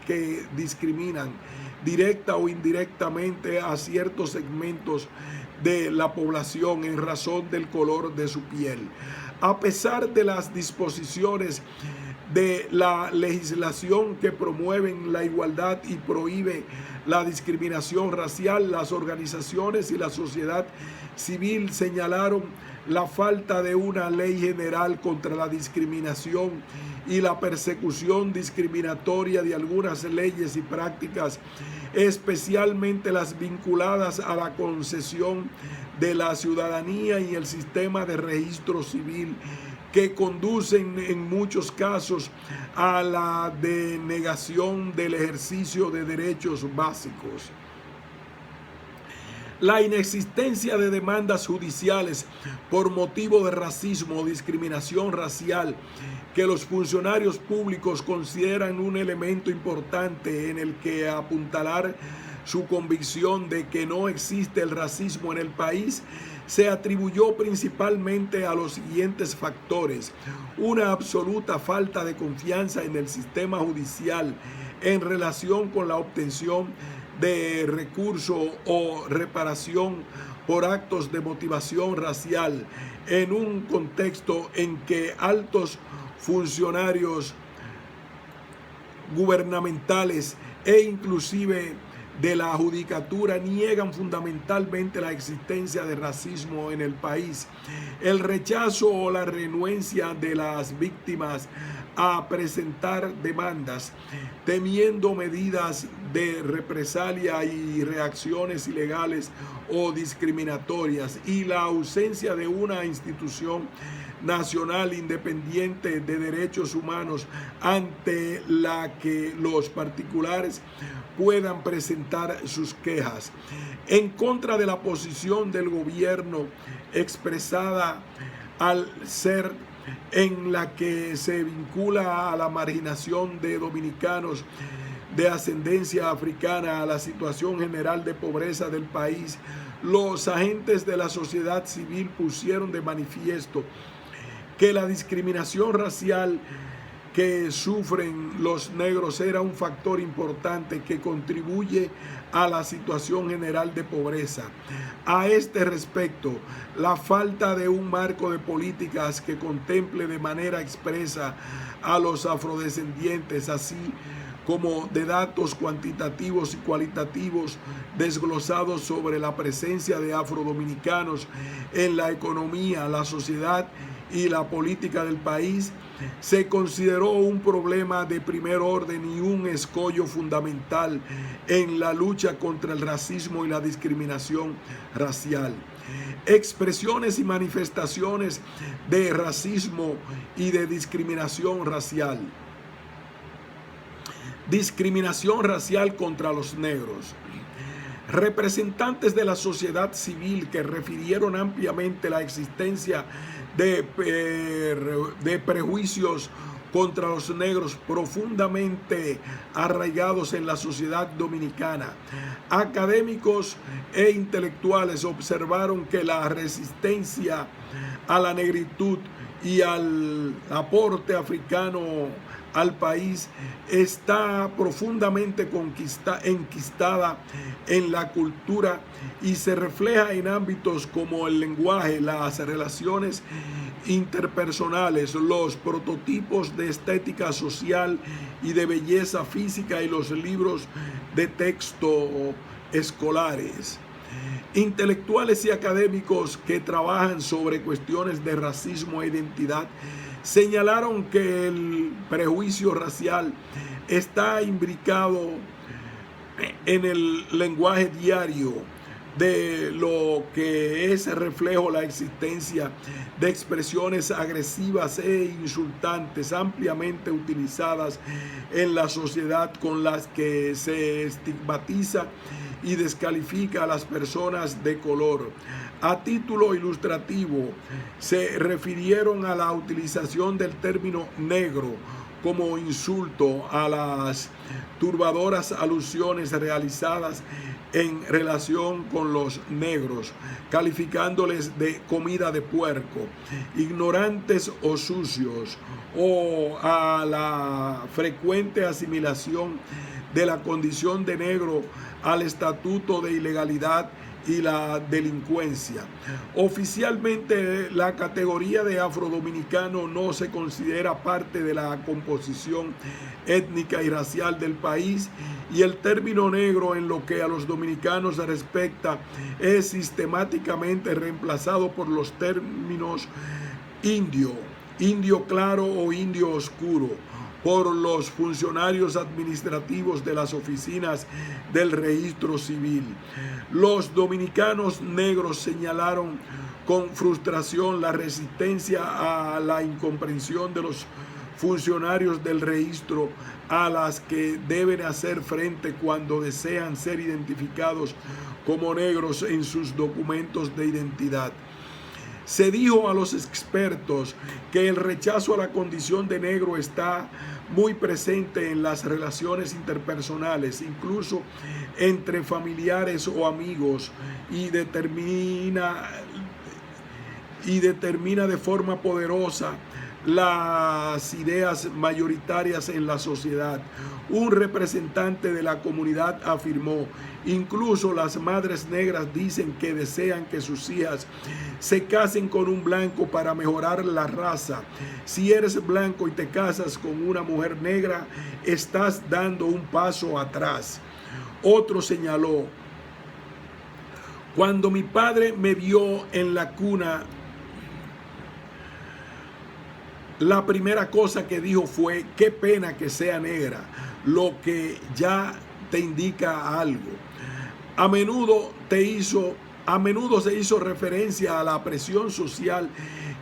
que discriminan directa o indirectamente a ciertos segmentos de la población en razón del color de su piel. A pesar de las disposiciones de la legislación que promueven la igualdad y prohíbe la discriminación racial, las organizaciones y la sociedad civil señalaron la falta de una ley general contra la discriminación y la persecución discriminatoria de algunas leyes y prácticas especialmente las vinculadas a la concesión de la ciudadanía y el sistema de registro civil, que conducen en muchos casos a la denegación del ejercicio de derechos básicos. La inexistencia de demandas judiciales por motivo de racismo o discriminación racial, que los funcionarios públicos consideran un elemento importante en el que apuntalar su convicción de que no existe el racismo en el país, se atribuyó principalmente a los siguientes factores: una absoluta falta de confianza en el sistema judicial en relación con la obtención de recurso o reparación por actos de motivación racial, en un contexto en que altos funcionarios gubernamentales e inclusive de la judicatura niegan fundamentalmente la existencia de racismo en el país. El rechazo o la renuencia de las víctimas a presentar demandas, temiendo medidas de represalia y reacciones ilegales o discriminatorias, y la ausencia de una institución nacional independiente de derechos humanos ante la que los particulares puedan presentar sus quejas. En contra de la posición del gobierno expresada al ser en la que se vincula a la marginación de dominicanos de ascendencia africana a la situación general de pobreza del país, los agentes de la sociedad civil pusieron de manifiesto que la discriminación racial que sufren los negros era un factor importante que contribuye a la situación general de pobreza. A este respecto, la falta de un marco de políticas que contemple de manera expresa a los afrodescendientes, así como de datos cuantitativos y cualitativos desglosados sobre la presencia de afrodominicanos en la economía, la sociedad y la política del país, se consideró un problema de primer orden y un escollo fundamental en la lucha contra el racismo y la discriminación racial. Expresiones y manifestaciones de racismo y de discriminación racial. Discriminación racial contra los negros. Representantes de la sociedad civil que refirieron ampliamente la existencia de prejuicios contra los negros profundamente arraigados en la sociedad dominicana. Académicos e intelectuales observaron que la resistencia a la negritud y al aporte africano al país está profundamente enquistada en la cultura y se refleja en ámbitos como el lenguaje, las relaciones interpersonales, los prototipos de estética social y de belleza física y los libros de texto escolares. Intelectuales y académicos que trabajan sobre cuestiones de racismo e identidad señalaron que el prejuicio racial está imbricado en el lenguaje diario, de lo que es reflejo la existencia de expresiones agresivas e insultantes ampliamente utilizadas en la sociedad, con las que se estigmatiza y descalifica a las personas de color. A título ilustrativo, se refirieron a la utilización del término negro como insulto a las turbadoras alusiones realizadas en relación con los negros, calificándoles de comida de puerco, ignorantes o sucios, o a la frecuente asimilación de la condición de negro al estatuto de ilegalidad y la delincuencia. Oficialmente, la categoría de afrodominicano no se considera parte de la composición étnica y racial del país, y el término negro, en lo que a los dominicanos respecta, es sistemáticamente reemplazado por los términos indio, indio claro o indio oscuro, por los funcionarios administrativos de las oficinas del registro civil. Los dominicanos negros señalaron con frustración la resistencia a la incomprensión de los funcionarios del registro a las que deben hacer frente cuando desean ser identificados como negros en sus documentos de identidad. Se dijo a los expertos que el rechazo a la condición de negro está muy presente en las relaciones interpersonales, incluso entre familiares o amigos, y determina de forma poderosa las ideas mayoritarias en la sociedad. Un representante de la comunidad afirmó: incluso las madres negras dicen que desean que sus hijas se casen con un blanco para mejorar la raza. Si eres blanco y te casas con una mujer negra, estás dando un paso atrás. Otro señaló: cuando mi padre me vio en la cuna, la primera cosa que dijo fue: qué pena que sea negra, lo que ya te indica algo. A menudo se hizo referencia a la presión social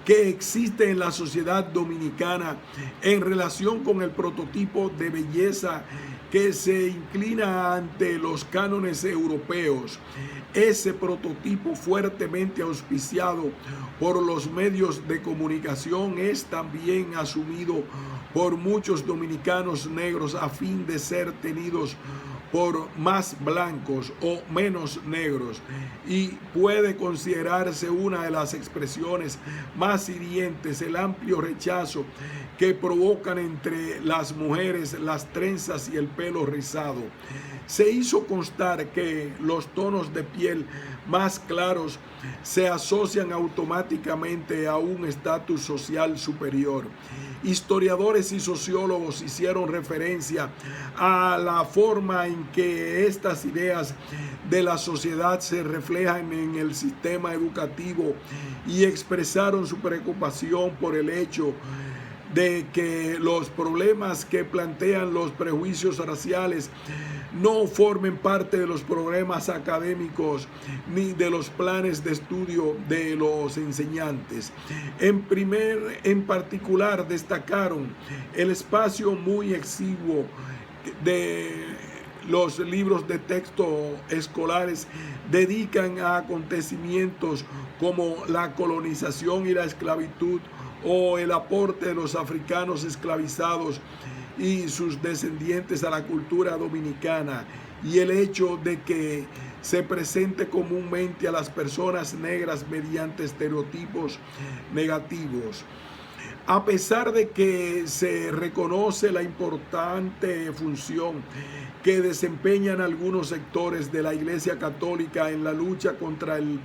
que existe en la sociedad dominicana en relación con el prototipo de belleza que se inclina ante los cánones europeos. Ese prototipo, fuertemente auspiciado por los medios de comunicación, es también asumido por muchos dominicanos negros a fin de ser tenidos por más blancos o menos negros, y puede considerarse una de las expresiones más hirientes el amplio rechazo que provocan entre las mujeres las trenzas y el pelo rizado. Se hizo constar que los tonos de piel más claros se asocian automáticamente a un estatus social superior. Historiadores y sociólogos hicieron referencia a la forma en que estas ideas de la sociedad se reflejan en el sistema educativo y expresaron su preocupación por el hecho de que los problemas que plantean los prejuicios raciales no formen parte de los programas académicos ni de los planes de estudio de los enseñantes. En particular destacaron el espacio muy exiguo de los libros de texto escolares dedican a acontecimientos como la colonización y la esclavitud, o el aporte de los africanos esclavizados y sus descendientes a la cultura dominicana, y el hecho de que se presente comúnmente a las personas negras mediante estereotipos negativos. A pesar de que se reconoce la importante función que desempeñan algunos sectores de la Iglesia Católica en la lucha contra el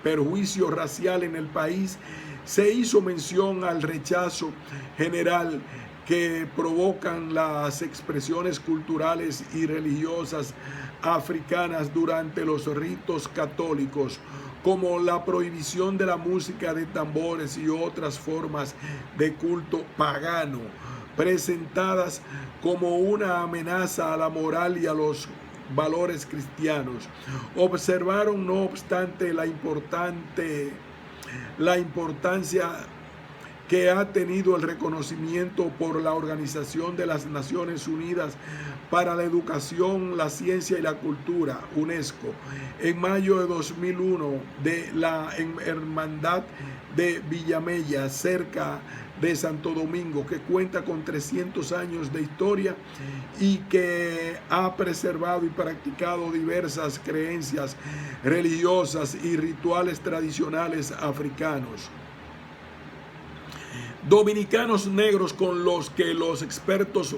perjuicio racial en el país, se hizo mención al rechazo general que provocan las expresiones culturales y religiosas africanas durante los ritos católicos, como la prohibición de la música de tambores y otras formas de culto pagano, presentadas como una amenaza a la moral y a los valores cristianos. Observaron, no obstante, la importancia que ha tenido el reconocimiento por la Organización de las Naciones Unidas para la Educación, la Ciencia y la Cultura, UNESCO, en mayo de 2001, de la Hermandad de Villamella, cerca de Santo Domingo, que cuenta con 300 años de historia y que ha preservado y practicado diversas creencias religiosas y rituales tradicionales africanos. Dominicanos negros con los que los expertos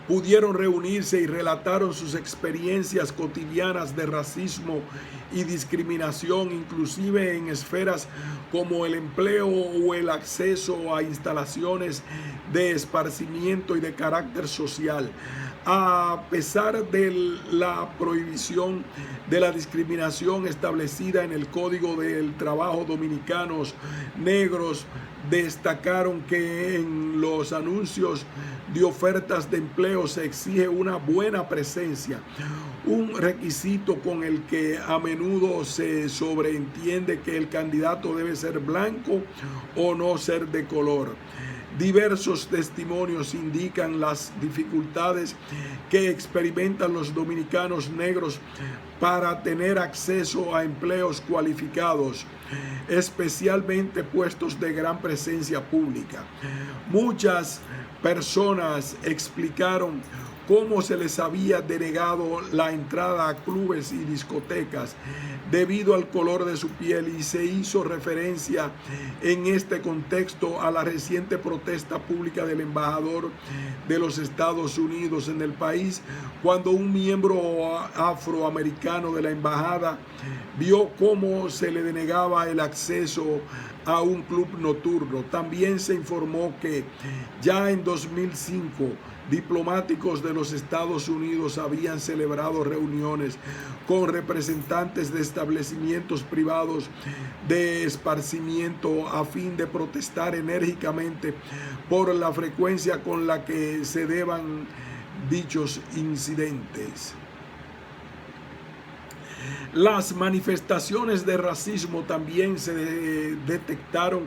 pudieron reunirse y relataron sus experiencias cotidianas de racismo y discriminación, inclusive en esferas como el empleo o el acceso a instalaciones de esparcimiento y de carácter social. A pesar de la prohibición de la discriminación establecida en el Código del Trabajo, dominicanos negros destacaron que en los anuncios de ofertas de empleo se exige una buena presencia, un requisito con el que a menudo se sobreentiende que el candidato debe ser blanco o no ser de color. Diversos testimonios indican las dificultades que experimentan los dominicanos negros para tener acceso a empleos cualificados, especialmente puestos de gran presencia pública. Muchas personas explicaron cómo se les había denegado la entrada a clubes y discotecas debido al color de su piel, y se hizo referencia en este contexto a la reciente protesta pública del embajador de los Estados Unidos en el país, cuando un miembro afroamericano de la embajada vio cómo se le denegaba el acceso a un club nocturno. También se informó que ya en 2005 diplomáticos de los Estados Unidos habían celebrado reuniones con representantes de establecimientos privados de esparcimiento a fin de protestar enérgicamente por la frecuencia con la que se daban dichos incidentes. Las manifestaciones de racismo también se detectaron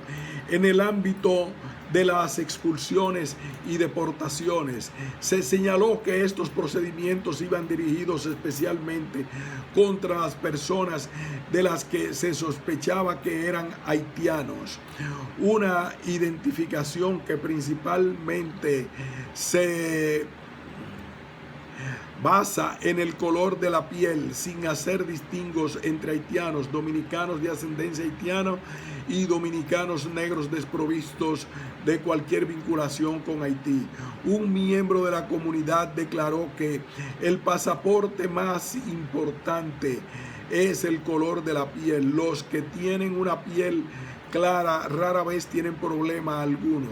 en el ámbito de las expulsiones y deportaciones. Se señaló que estos procedimientos iban dirigidos especialmente contra las personas de las que se sospechaba que eran haitianos. Una identificación que principalmente se basa en el color de la piel, sin hacer distingos entre haitianos, dominicanos de ascendencia haitiana y dominicanos negros desprovistos de cualquier vinculación con Haití. Un miembro de la comunidad declaró que el pasaporte más importante es el color de la piel. Los que tienen una piel clara rara vez tienen problema alguno.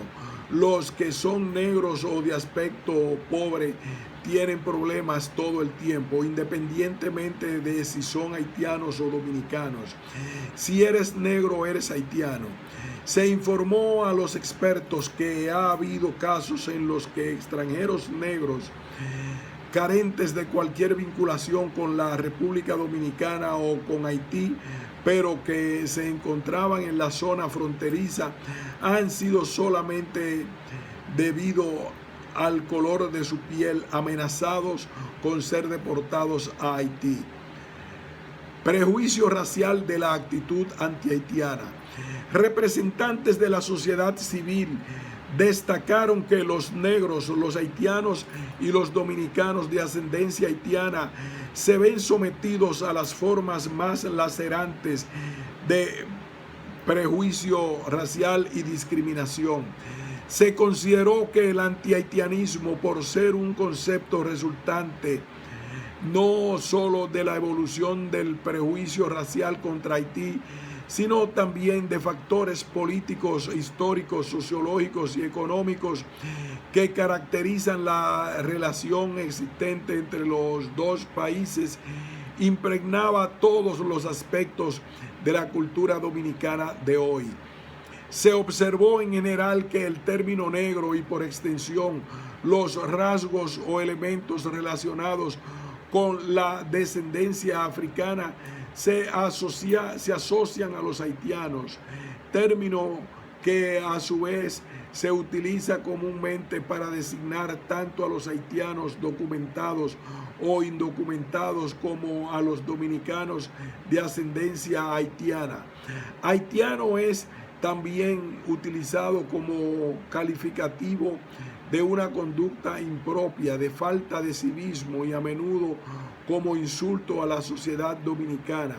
Los que son negros o de aspecto pobre tienen problemas todo el tiempo, independientemente de si son haitianos o dominicanos. Si eres negro, eres haitiano. Se informó a los expertos que ha habido casos en los que extranjeros negros carentes de cualquier vinculación con la República Dominicana o con Haití, pero que se encontraban en la zona fronteriza, han sido solamente debido al color de su piel amenazados con ser deportados a Haití. Prejuicio racial de la actitud antihaitiana. Representantes de la sociedad civil destacaron que los negros, los haitianos y los dominicanos de ascendencia haitiana se ven sometidos a las formas más lacerantes de prejuicio racial y discriminación. Se consideró que el antihaitianismo, por ser un concepto resultante no solo de la evolución del prejuicio racial contra Haití, sino también de factores políticos, históricos, sociológicos y económicos que caracterizan la relación existente entre los dos países, impregnaba todos los aspectos de la cultura dominicana de hoy. Se observó en general que el término negro y por extensión los rasgos o elementos relacionados con la descendencia africana se asocian a los haitianos, término que a su vez se utiliza comúnmente para designar tanto a los haitianos documentados o indocumentados como a los dominicanos de ascendencia haitiana. Haitiano es también utilizado como calificativo de una conducta impropia, de falta de civismo y a menudo como insulto a la sociedad dominicana.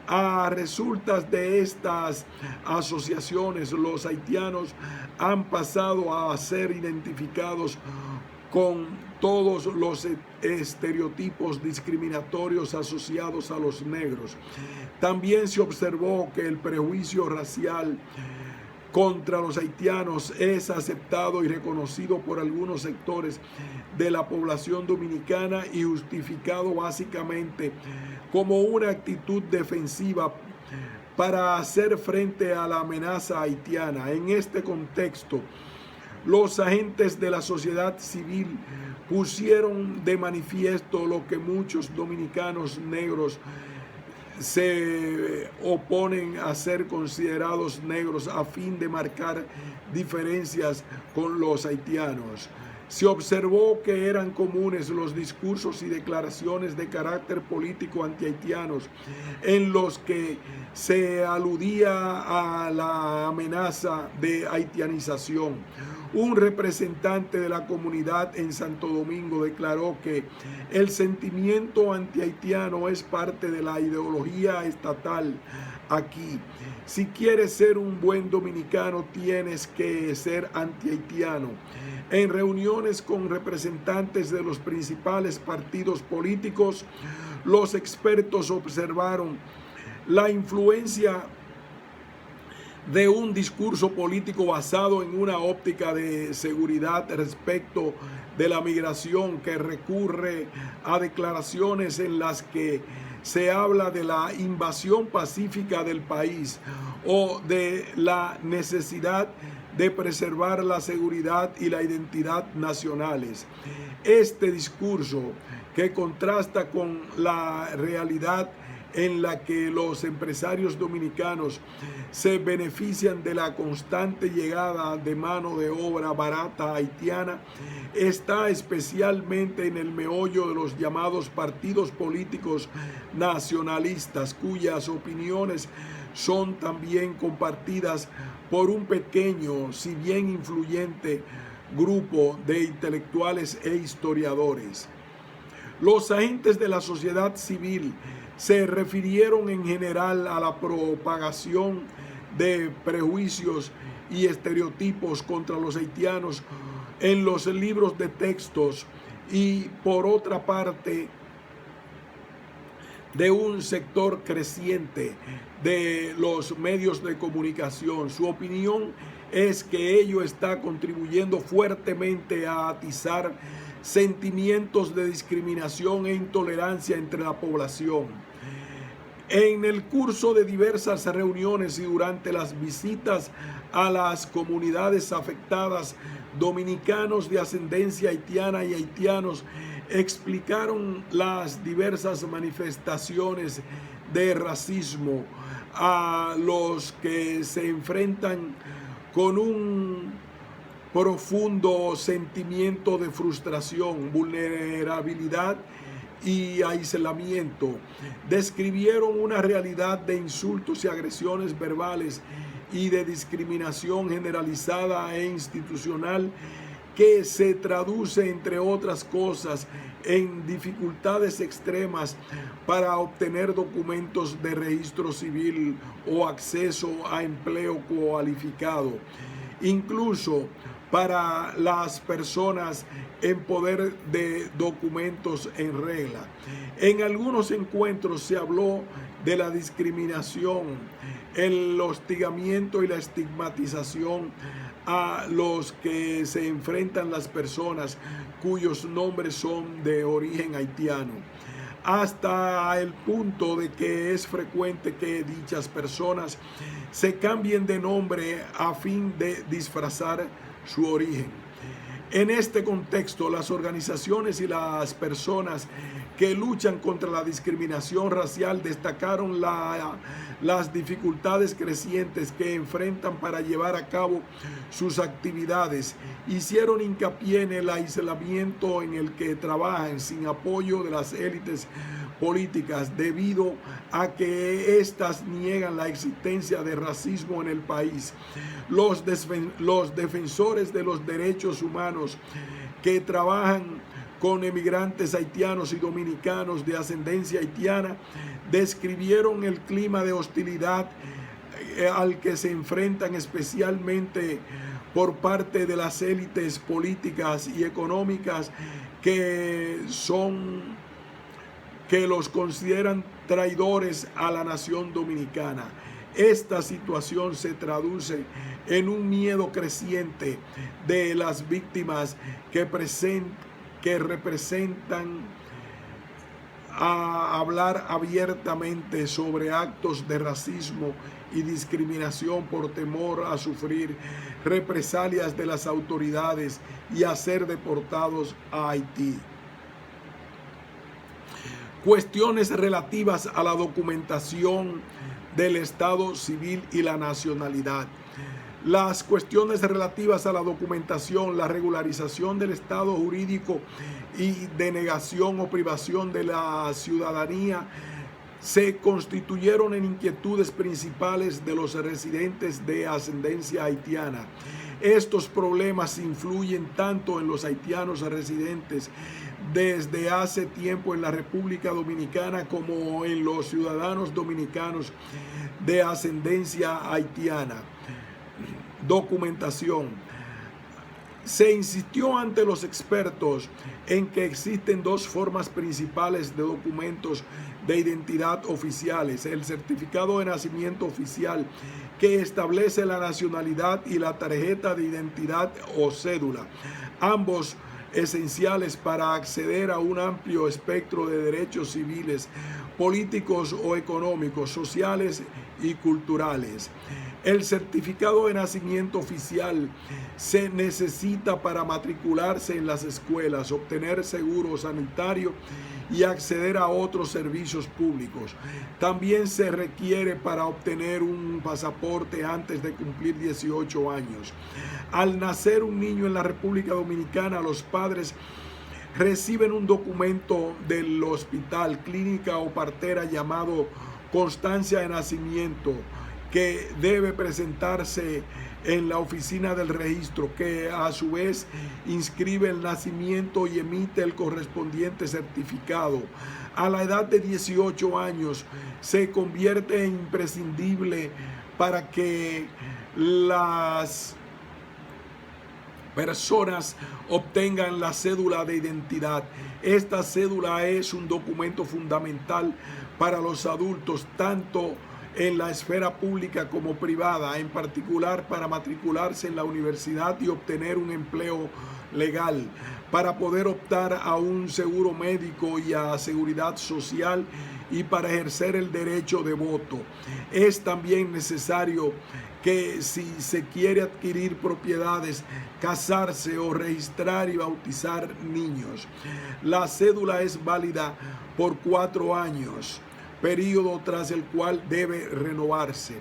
A resultas de estas asociaciones, los haitianos han pasado a ser identificados con todos los estereotipos discriminatorios asociados a los negros. También se observó que el prejuicio racial contra los haitianos es aceptado y reconocido por algunos sectores de la población dominicana y justificado básicamente como una actitud defensiva para hacer frente a la amenaza haitiana. En este contexto, los agentes de la sociedad civil pusieron de manifiesto lo que muchos dominicanos negros se oponen a ser considerados negros a fin de marcar diferencias con los haitianos. Se observó que eran comunes los discursos y declaraciones de carácter político antihaitianos en los que se aludía a la amenaza de haitianización. Un representante de la comunidad en Santo Domingo declaró que el sentimiento antihaitiano es parte de la ideología estatal aquí. Si quieres ser un buen dominicano, tienes que ser antihaitiano. En reuniones con representantes de los principales partidos políticos, los expertos observaron la influencia de un discurso político basado en una óptica de seguridad respecto de la migración, que recurre a declaraciones en las que se habla de la invasión pacífica del país o de la necesidad de preservar la seguridad y la identidad nacionales. Este discurso, que contrasta con la realidad en la que los empresarios dominicanos se benefician de la constante llegada de mano de obra barata haitiana, está especialmente en el meollo de los llamados partidos políticos nacionalistas, cuyas opiniones son también compartidas por un pequeño, si bien influyente, grupo de intelectuales e historiadores. Los agentes de la sociedad civil se refirieron en general a la propagación de prejuicios y estereotipos contra los haitianos en los libros de textos y, por otra parte, de un sector creciente de los medios de comunicación. Su opinión es que ello está contribuyendo fuertemente a atizar sentimientos de discriminación e intolerancia entre la población. En el curso de diversas reuniones y durante las visitas a las comunidades afectadas, dominicanos de ascendencia haitiana y haitianos explicaron las diversas manifestaciones de racismo a los que se enfrentan con un profundo sentimiento de frustración, vulnerabilidad y aislamiento. Describieron una realidad de insultos y agresiones verbales y de discriminación generalizada e institucional que se traduce, entre otras cosas, en dificultades extremas para obtener documentos de registro civil o acceso a empleo cualificado, incluso para las personas en poder de documentos en regla. En algunos encuentros se habló de la discriminación, el hostigamiento y la estigmatización a los que se enfrentan las personas cuyos nombres son de origen haitiano, hasta el punto de que es frecuente que dichas personas se cambien de nombre a fin de disfrazar su origen. En este contexto, las organizaciones y las personas que luchan contra la discriminación racial destacaron las dificultades crecientes que enfrentan para llevar a cabo sus actividades. Hicieron hincapié en el aislamiento en el que trabajan sin apoyo de las élites políticas, debido a que éstas niegan la existencia de racismo en el país. Los defensores de los derechos humanos que trabajan con emigrantes haitianos y dominicanos de ascendencia haitiana describieron el clima de hostilidad al que se enfrentan, especialmente por parte de las élites políticas y económicas que los consideran traidores a la nación dominicana. Esta situación se traduce en un miedo creciente de las víctimas que representan a hablar abiertamente sobre actos de racismo y discriminación por temor a sufrir represalias de las autoridades y a ser deportados a Haití. Cuestiones relativas a la documentación del estado civil y la nacionalidad. Las cuestiones relativas a la documentación, la regularización del estado jurídico y denegación o privación de la ciudadanía se constituyeron en inquietudes principales de los residentes de ascendencia haitiana. Estos problemas influyen tanto en los haitianos residentes desde hace tiempo en la República Dominicana como en los ciudadanos dominicanos de ascendencia haitiana. Documentación. Se insistió ante los expertos en que existen dos formas principales de documentos de identidad oficiales: el certificado de nacimiento oficial, que establece la nacionalidad, y la tarjeta de identidad o cédula, ambos esenciales para acceder a un amplio espectro de derechos civiles, políticos o económicos, sociales y culturales. El certificado de nacimiento oficial se necesita para matricularse en las escuelas, obtener seguro sanitario y acceder a otros servicios públicos. También se requiere para obtener un pasaporte antes de cumplir 18 años. Al nacer un niño en la República Dominicana, los padres reciben un documento del hospital, clínica o partera llamado constancia de nacimiento, que debe presentarse en la oficina del registro, que a su vez inscribe el nacimiento y emite el correspondiente certificado. A la edad de 18 años se convierte en imprescindible para que las personas obtengan la cédula de identidad. Esta cédula es un documento fundamental para los adultos, tanto en la esfera pública como privada, en particular para matricularse en la universidad y obtener un empleo legal, para poder optar a un seguro médico y a seguridad social, y para ejercer el derecho de voto. Es también necesario que, si se quiere adquirir propiedades, casarse o registrar y bautizar niños, la cédula es válida por 4 años, periodo tras el cual debe renovarse.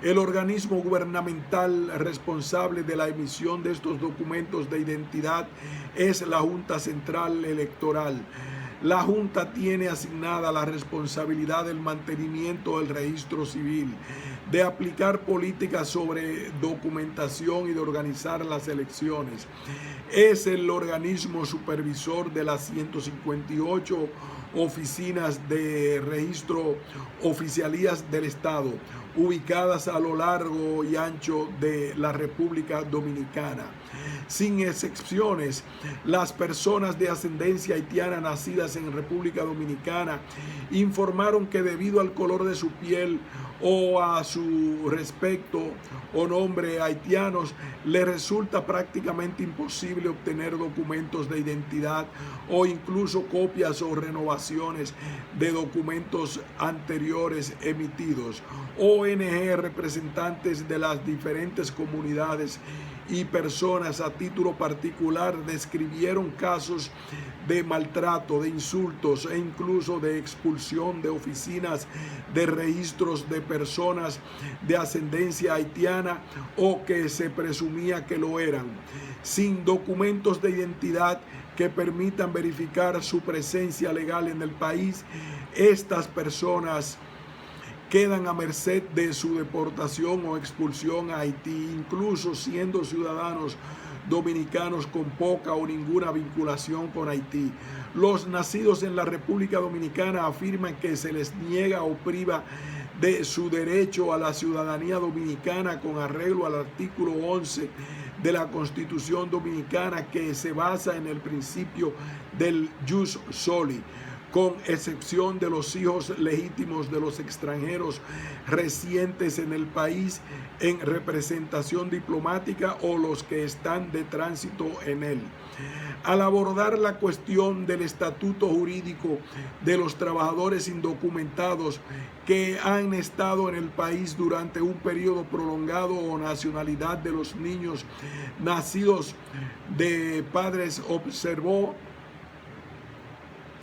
El organismo gubernamental responsable de la emisión de estos documentos de identidad es la Junta Central Electoral. La Junta tiene asignada la responsabilidad del mantenimiento del registro civil, de aplicar políticas sobre documentación y de organizar las elecciones. Es el organismo supervisor de las 158 oficinas de registro, oficialías del Estado, ubicadas a lo largo y ancho de la República Dominicana. Sin excepciones, las personas de ascendencia haitiana nacidas en República Dominicana informaron que, debido al color de su piel o a su respecto o nombre haitianos, les resulta prácticamente imposible obtener documentos de identidad o incluso copias o renovaciones de documentos anteriores emitidos. ONG, representantes de las diferentes comunidades y personas a título particular describieron casos de maltrato, de insultos e incluso de expulsión de oficinas de registros de personas de ascendencia haitiana o que se presumía que lo eran, sin documentos de identidad que permitan verificar su presencia legal en el país. Estas personas quedan a merced de su deportación o expulsión a Haití, incluso siendo ciudadanos dominicanos con poca o ninguna vinculación con Haití. Los nacidos en la República Dominicana afirman que se les niega o priva de su derecho a la ciudadanía dominicana con arreglo al artículo 11 de la Constitución Dominicana, que se basa en el principio del jus soli. con excepción de los hijos legítimos de los extranjeros residentes en el país en representación diplomática o los que están de tránsito en él. Al abordar la cuestión del estatuto jurídico de los trabajadores indocumentados que han estado en el país durante un periodo prolongado o nacionalidad de los niños nacidos de padres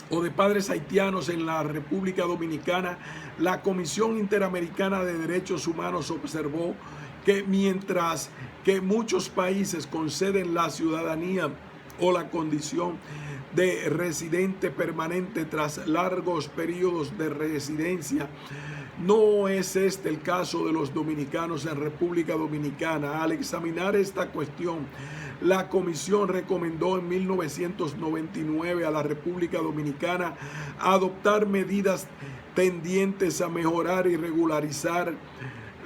de padres haitianos en la República Dominicana, la Comisión Interamericana de Derechos Humanos observó que mientras que muchos países conceden la ciudadanía o la condición de residente permanente tras largos periodos de residencia, no es este el caso de los dominicanos en República Dominicana. Al examinar esta cuestión, la comisión recomendó en 1999 a la República Dominicana adoptar medidas tendientes a mejorar y regularizar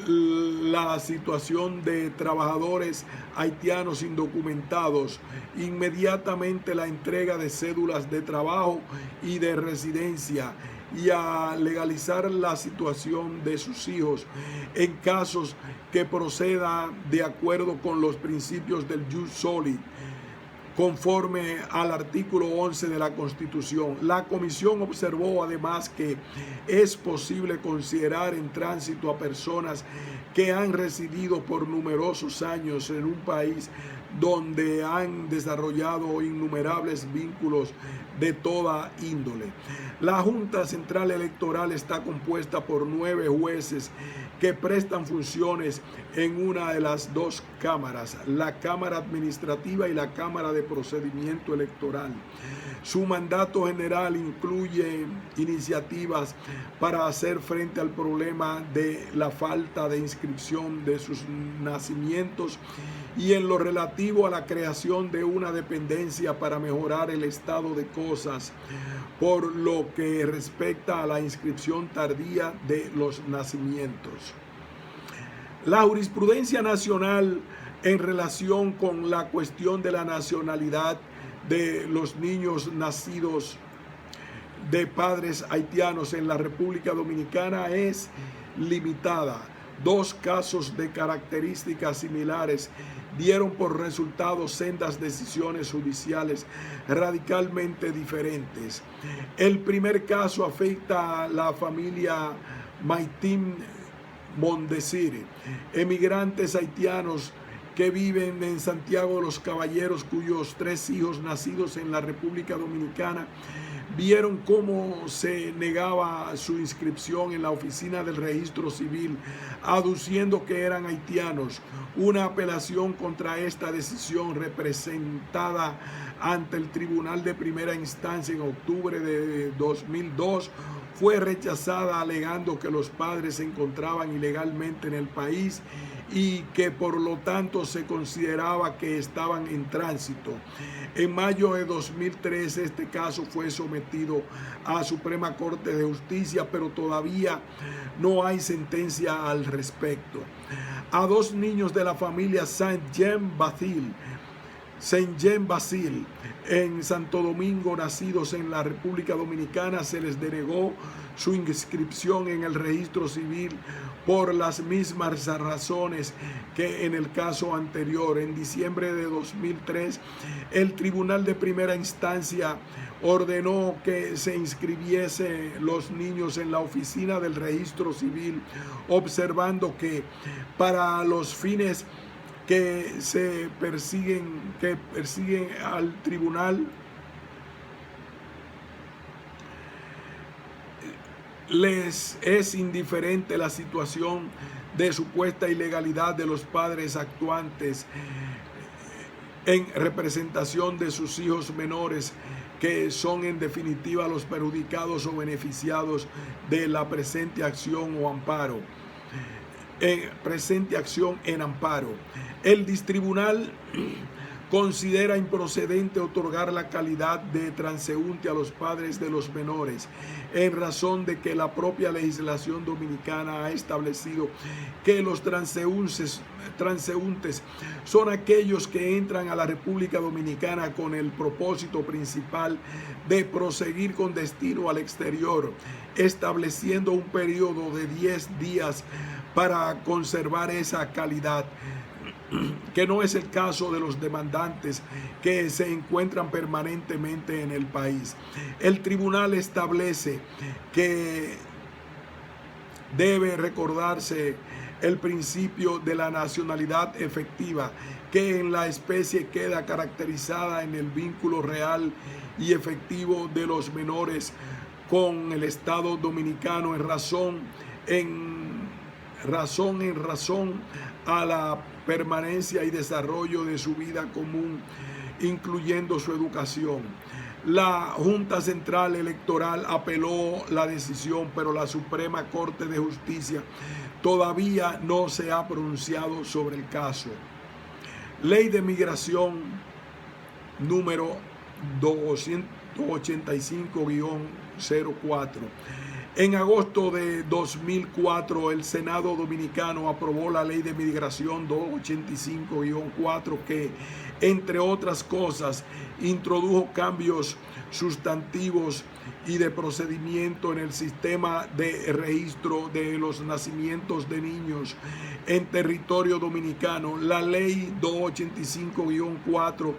la situación de trabajadores haitianos indocumentados, inmediatamente la entrega de cédulas de trabajo y de residencia, y a legalizar la situación de sus hijos en casos que proceda de acuerdo con los principios del jus soli, conforme al artículo 11 de la Constitución. La comisión observó además que es posible considerar en tránsito a personas que han residido por numerosos años en un país donde han desarrollado innumerables vínculos de toda índole. La Junta Central Electoral está compuesta por 9 jueces que prestan funciones en una de las dos cámaras, la Cámara Administrativa y la Cámara de Procedimiento Electoral. Su mandato general incluye iniciativas para hacer frente al problema de la falta de inscripción de sus nacimientos y en lo relativo a la creación de una dependencia para mejorar el estado de cosas por lo que respecta a la inscripción tardía de los nacimientos. La jurisprudencia nacional en relación con la cuestión de la nacionalidad de los niños nacidos de padres haitianos en la República Dominicana es limitada. 2 casos de características similares dieron por resultado sendas decisiones judiciales radicalmente diferentes. El primer caso afecta a la familia Maitim Mondesir, emigrantes haitianos que viven en Santiago de los Caballeros, cuyos 3 hijos nacidos en la República Dominicana vieron cómo se negaba su inscripción en la oficina del registro civil, aduciendo que eran haitianos. Una apelación contra esta decisión, representada ante el Tribunal de Primera Instancia en octubre de 2002, fue rechazada alegando que los padres se encontraban ilegalmente en el país y que por lo tanto se consideraba que estaban en tránsito. En mayo de 2003 este caso fue sometido a Suprema Corte de Justicia, pero todavía no hay sentencia al respecto. A 2 niños de la familia Saint-Jean-Basile en Santo Domingo, nacidos en la República Dominicana, se les denegó su inscripción en el registro civil por las mismas razones que en el caso anterior. En diciembre de 2003, el Tribunal de Primera Instancia ordenó que se inscribiesen los niños en la oficina del registro civil, observando que para los fines que persiguen al tribunal, les es indiferente la situación de supuesta ilegalidad de los padres actuantes en representación de sus hijos menores, que son en definitiva los perjudicados o beneficiados de la presente acción o amparo. Presente acción en amparo. El distribunal considera improcedente otorgar la calidad de transeúnte a los padres de los menores, en razón de que la propia legislación dominicana ha establecido que los transeúntes son aquellos que entran a la República Dominicana con el propósito principal de proseguir con destino al exterior, estableciendo un periodo de 10 días para conservar esa calidad, que no es el caso de los demandantes que se encuentran permanentemente en el país. El tribunal establece que debe recordarse el principio de la nacionalidad efectiva, que en la especie queda caracterizada en el vínculo real y efectivo de los menores con el Estado dominicano en razón a la permanencia y desarrollo de su vida común, incluyendo su educación. La Junta Central Electoral apeló la decisión, pero la Suprema Corte de Justicia todavía no se ha pronunciado sobre el caso. Ley de Migración número 285-04. En agosto de 2004, el Senado Dominicano aprobó la Ley de Migración 285-4 que, entre otras cosas, introdujo cambios sustantivos y de procedimiento en el sistema de registro de los nacimientos de niños en territorio dominicano. La Ley 285-4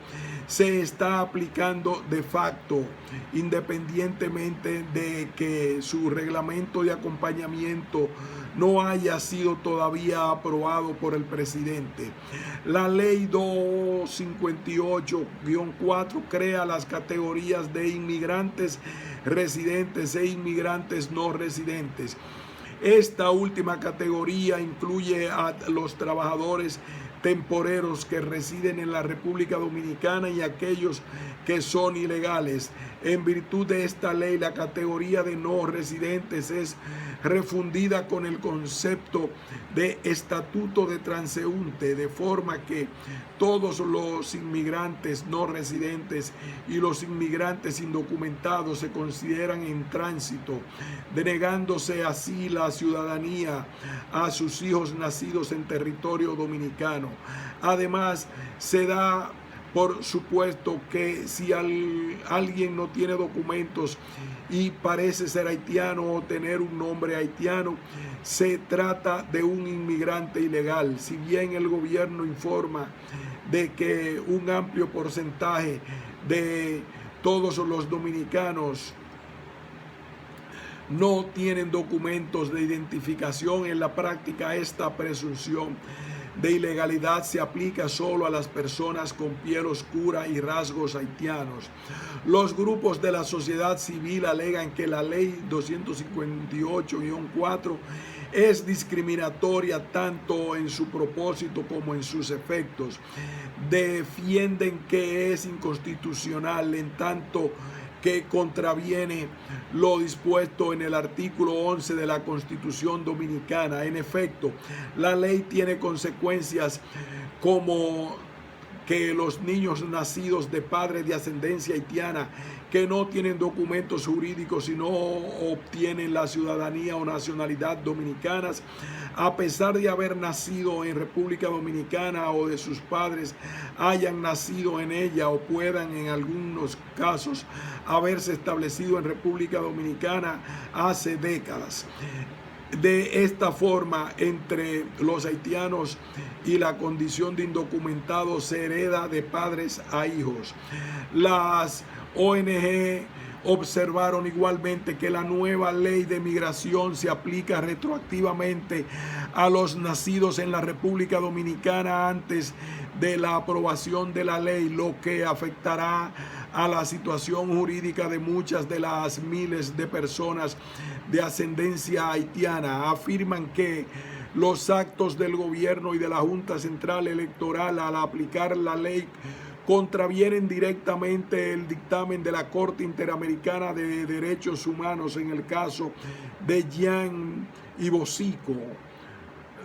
se está aplicando de facto, independientemente de que su reglamento de acompañamiento no haya sido todavía aprobado por el presidente. La Ley 258-4 crea las categorías de inmigrantes residentes e inmigrantes no residentes. Esta última categoría incluye a los trabajadores temporeros que residen en la República Dominicana y aquellos que son ilegales. En virtud de esta ley, la categoría de no residentes es refundida con el concepto de estatuto de transeúnte, de forma que todos los inmigrantes no residentes y los inmigrantes indocumentados se consideran en tránsito, denegándose así la ciudadanía a sus hijos nacidos en territorio dominicano. Además, se da por supuesto que si alguien no tiene documentos y parece ser haitiano o tener un nombre haitiano, se trata de un inmigrante ilegal. Si bien el gobierno informa de que un amplio porcentaje de todos los dominicanos no tienen documentos de identificación, en la práctica esta presunción de ilegalidad se aplica solo a las personas con piel oscura y rasgos haitianos. Los grupos de la sociedad civil alegan que la ley 258-4 es discriminatoria tanto en su propósito como en sus efectos. Defienden que es inconstitucional en tanto que contraviene lo dispuesto en el artículo 11 de la Constitución Dominicana. En efecto, la ley tiene consecuencias como que los niños nacidos de padres de ascendencia haitiana que no tienen documentos jurídicos y no obtienen la ciudadanía o nacionalidad dominicanas, a pesar de haber nacido en República Dominicana o de sus padres hayan nacido en ella o puedan en algunos casos haberse establecido en República Dominicana hace décadas. De esta forma, entre los haitianos y la condición de indocumentados se hereda de padres a hijos. Las ONG observaron igualmente que la nueva ley de migración se aplica retroactivamente a los nacidos en la República Dominicana antes de la aprobación de la ley, lo que afectará a la situación jurídica de muchas de las miles de personas de ascendencia haitiana. Afirman que los actos del gobierno y de la Junta Central Electoral al aplicar la ley contravienen directamente el dictamen de la Corte Interamericana de Derechos Humanos en el caso de Jan y Bosico.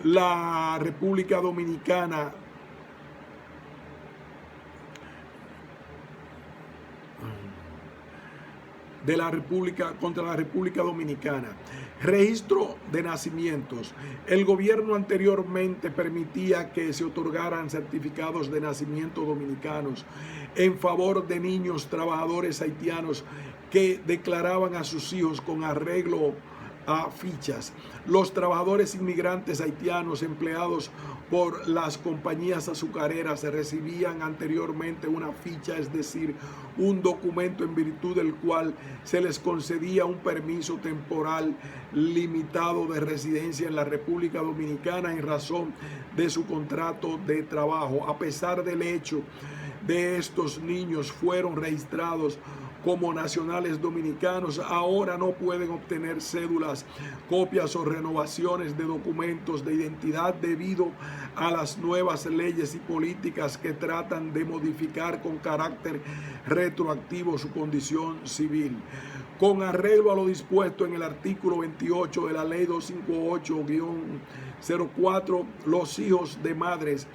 La República Dominicana de la República contra la República Dominicana. Registro de nacimientos. El gobierno anteriormente permitía que se otorgaran certificados de nacimiento dominicanos en favor de niños trabajadores haitianos que declaraban a sus hijos con arreglo a fichas. Los trabajadores inmigrantes haitianos empleados por las compañías azucareras recibían anteriormente una ficha, es decir, un documento en virtud del cual se les concedía un permiso temporal limitado de residencia en la República Dominicana en razón de su contrato de trabajo. A pesar del hecho de estos niños fueron registrados como nacionales dominicanos, ahora no pueden obtener cédulas, copias o renovaciones de documentos de identidad debido a las nuevas leyes y políticas que tratan de modificar con carácter retroactivo su condición civil. Con arreglo a lo dispuesto en el artículo 28 de la Ley 258-04, los hijos de madres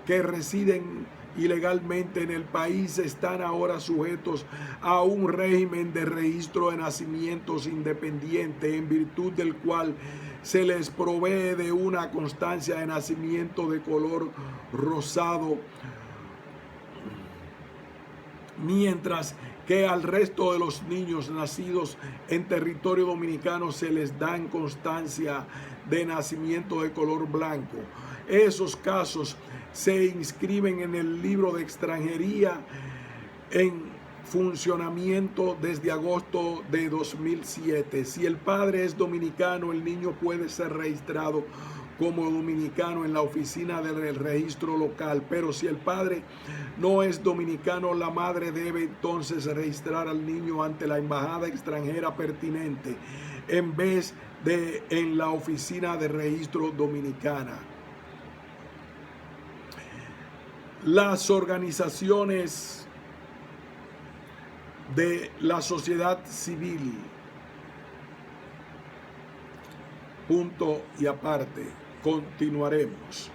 que residen ilegalmente en el país están ahora sujetos a un régimen de registro de nacimientos independiente, en virtud del cual se les provee de una constancia de nacimiento de color rosado, mientras que al resto de los niños nacidos en territorio dominicano se les dan constancia de nacimiento de color blanco. Esos casos se inscriben en el libro de extranjería en funcionamiento desde agosto de 2007. Si el padre es dominicano, el niño puede ser registrado como dominicano en la oficina del registro local, pero si el padre no es dominicano, la madre debe entonces registrar al niño ante la embajada extranjera pertinente en vez de en la oficina de registro dominicana. Las organizaciones de la sociedad civil, punto y aparte, continuaremos.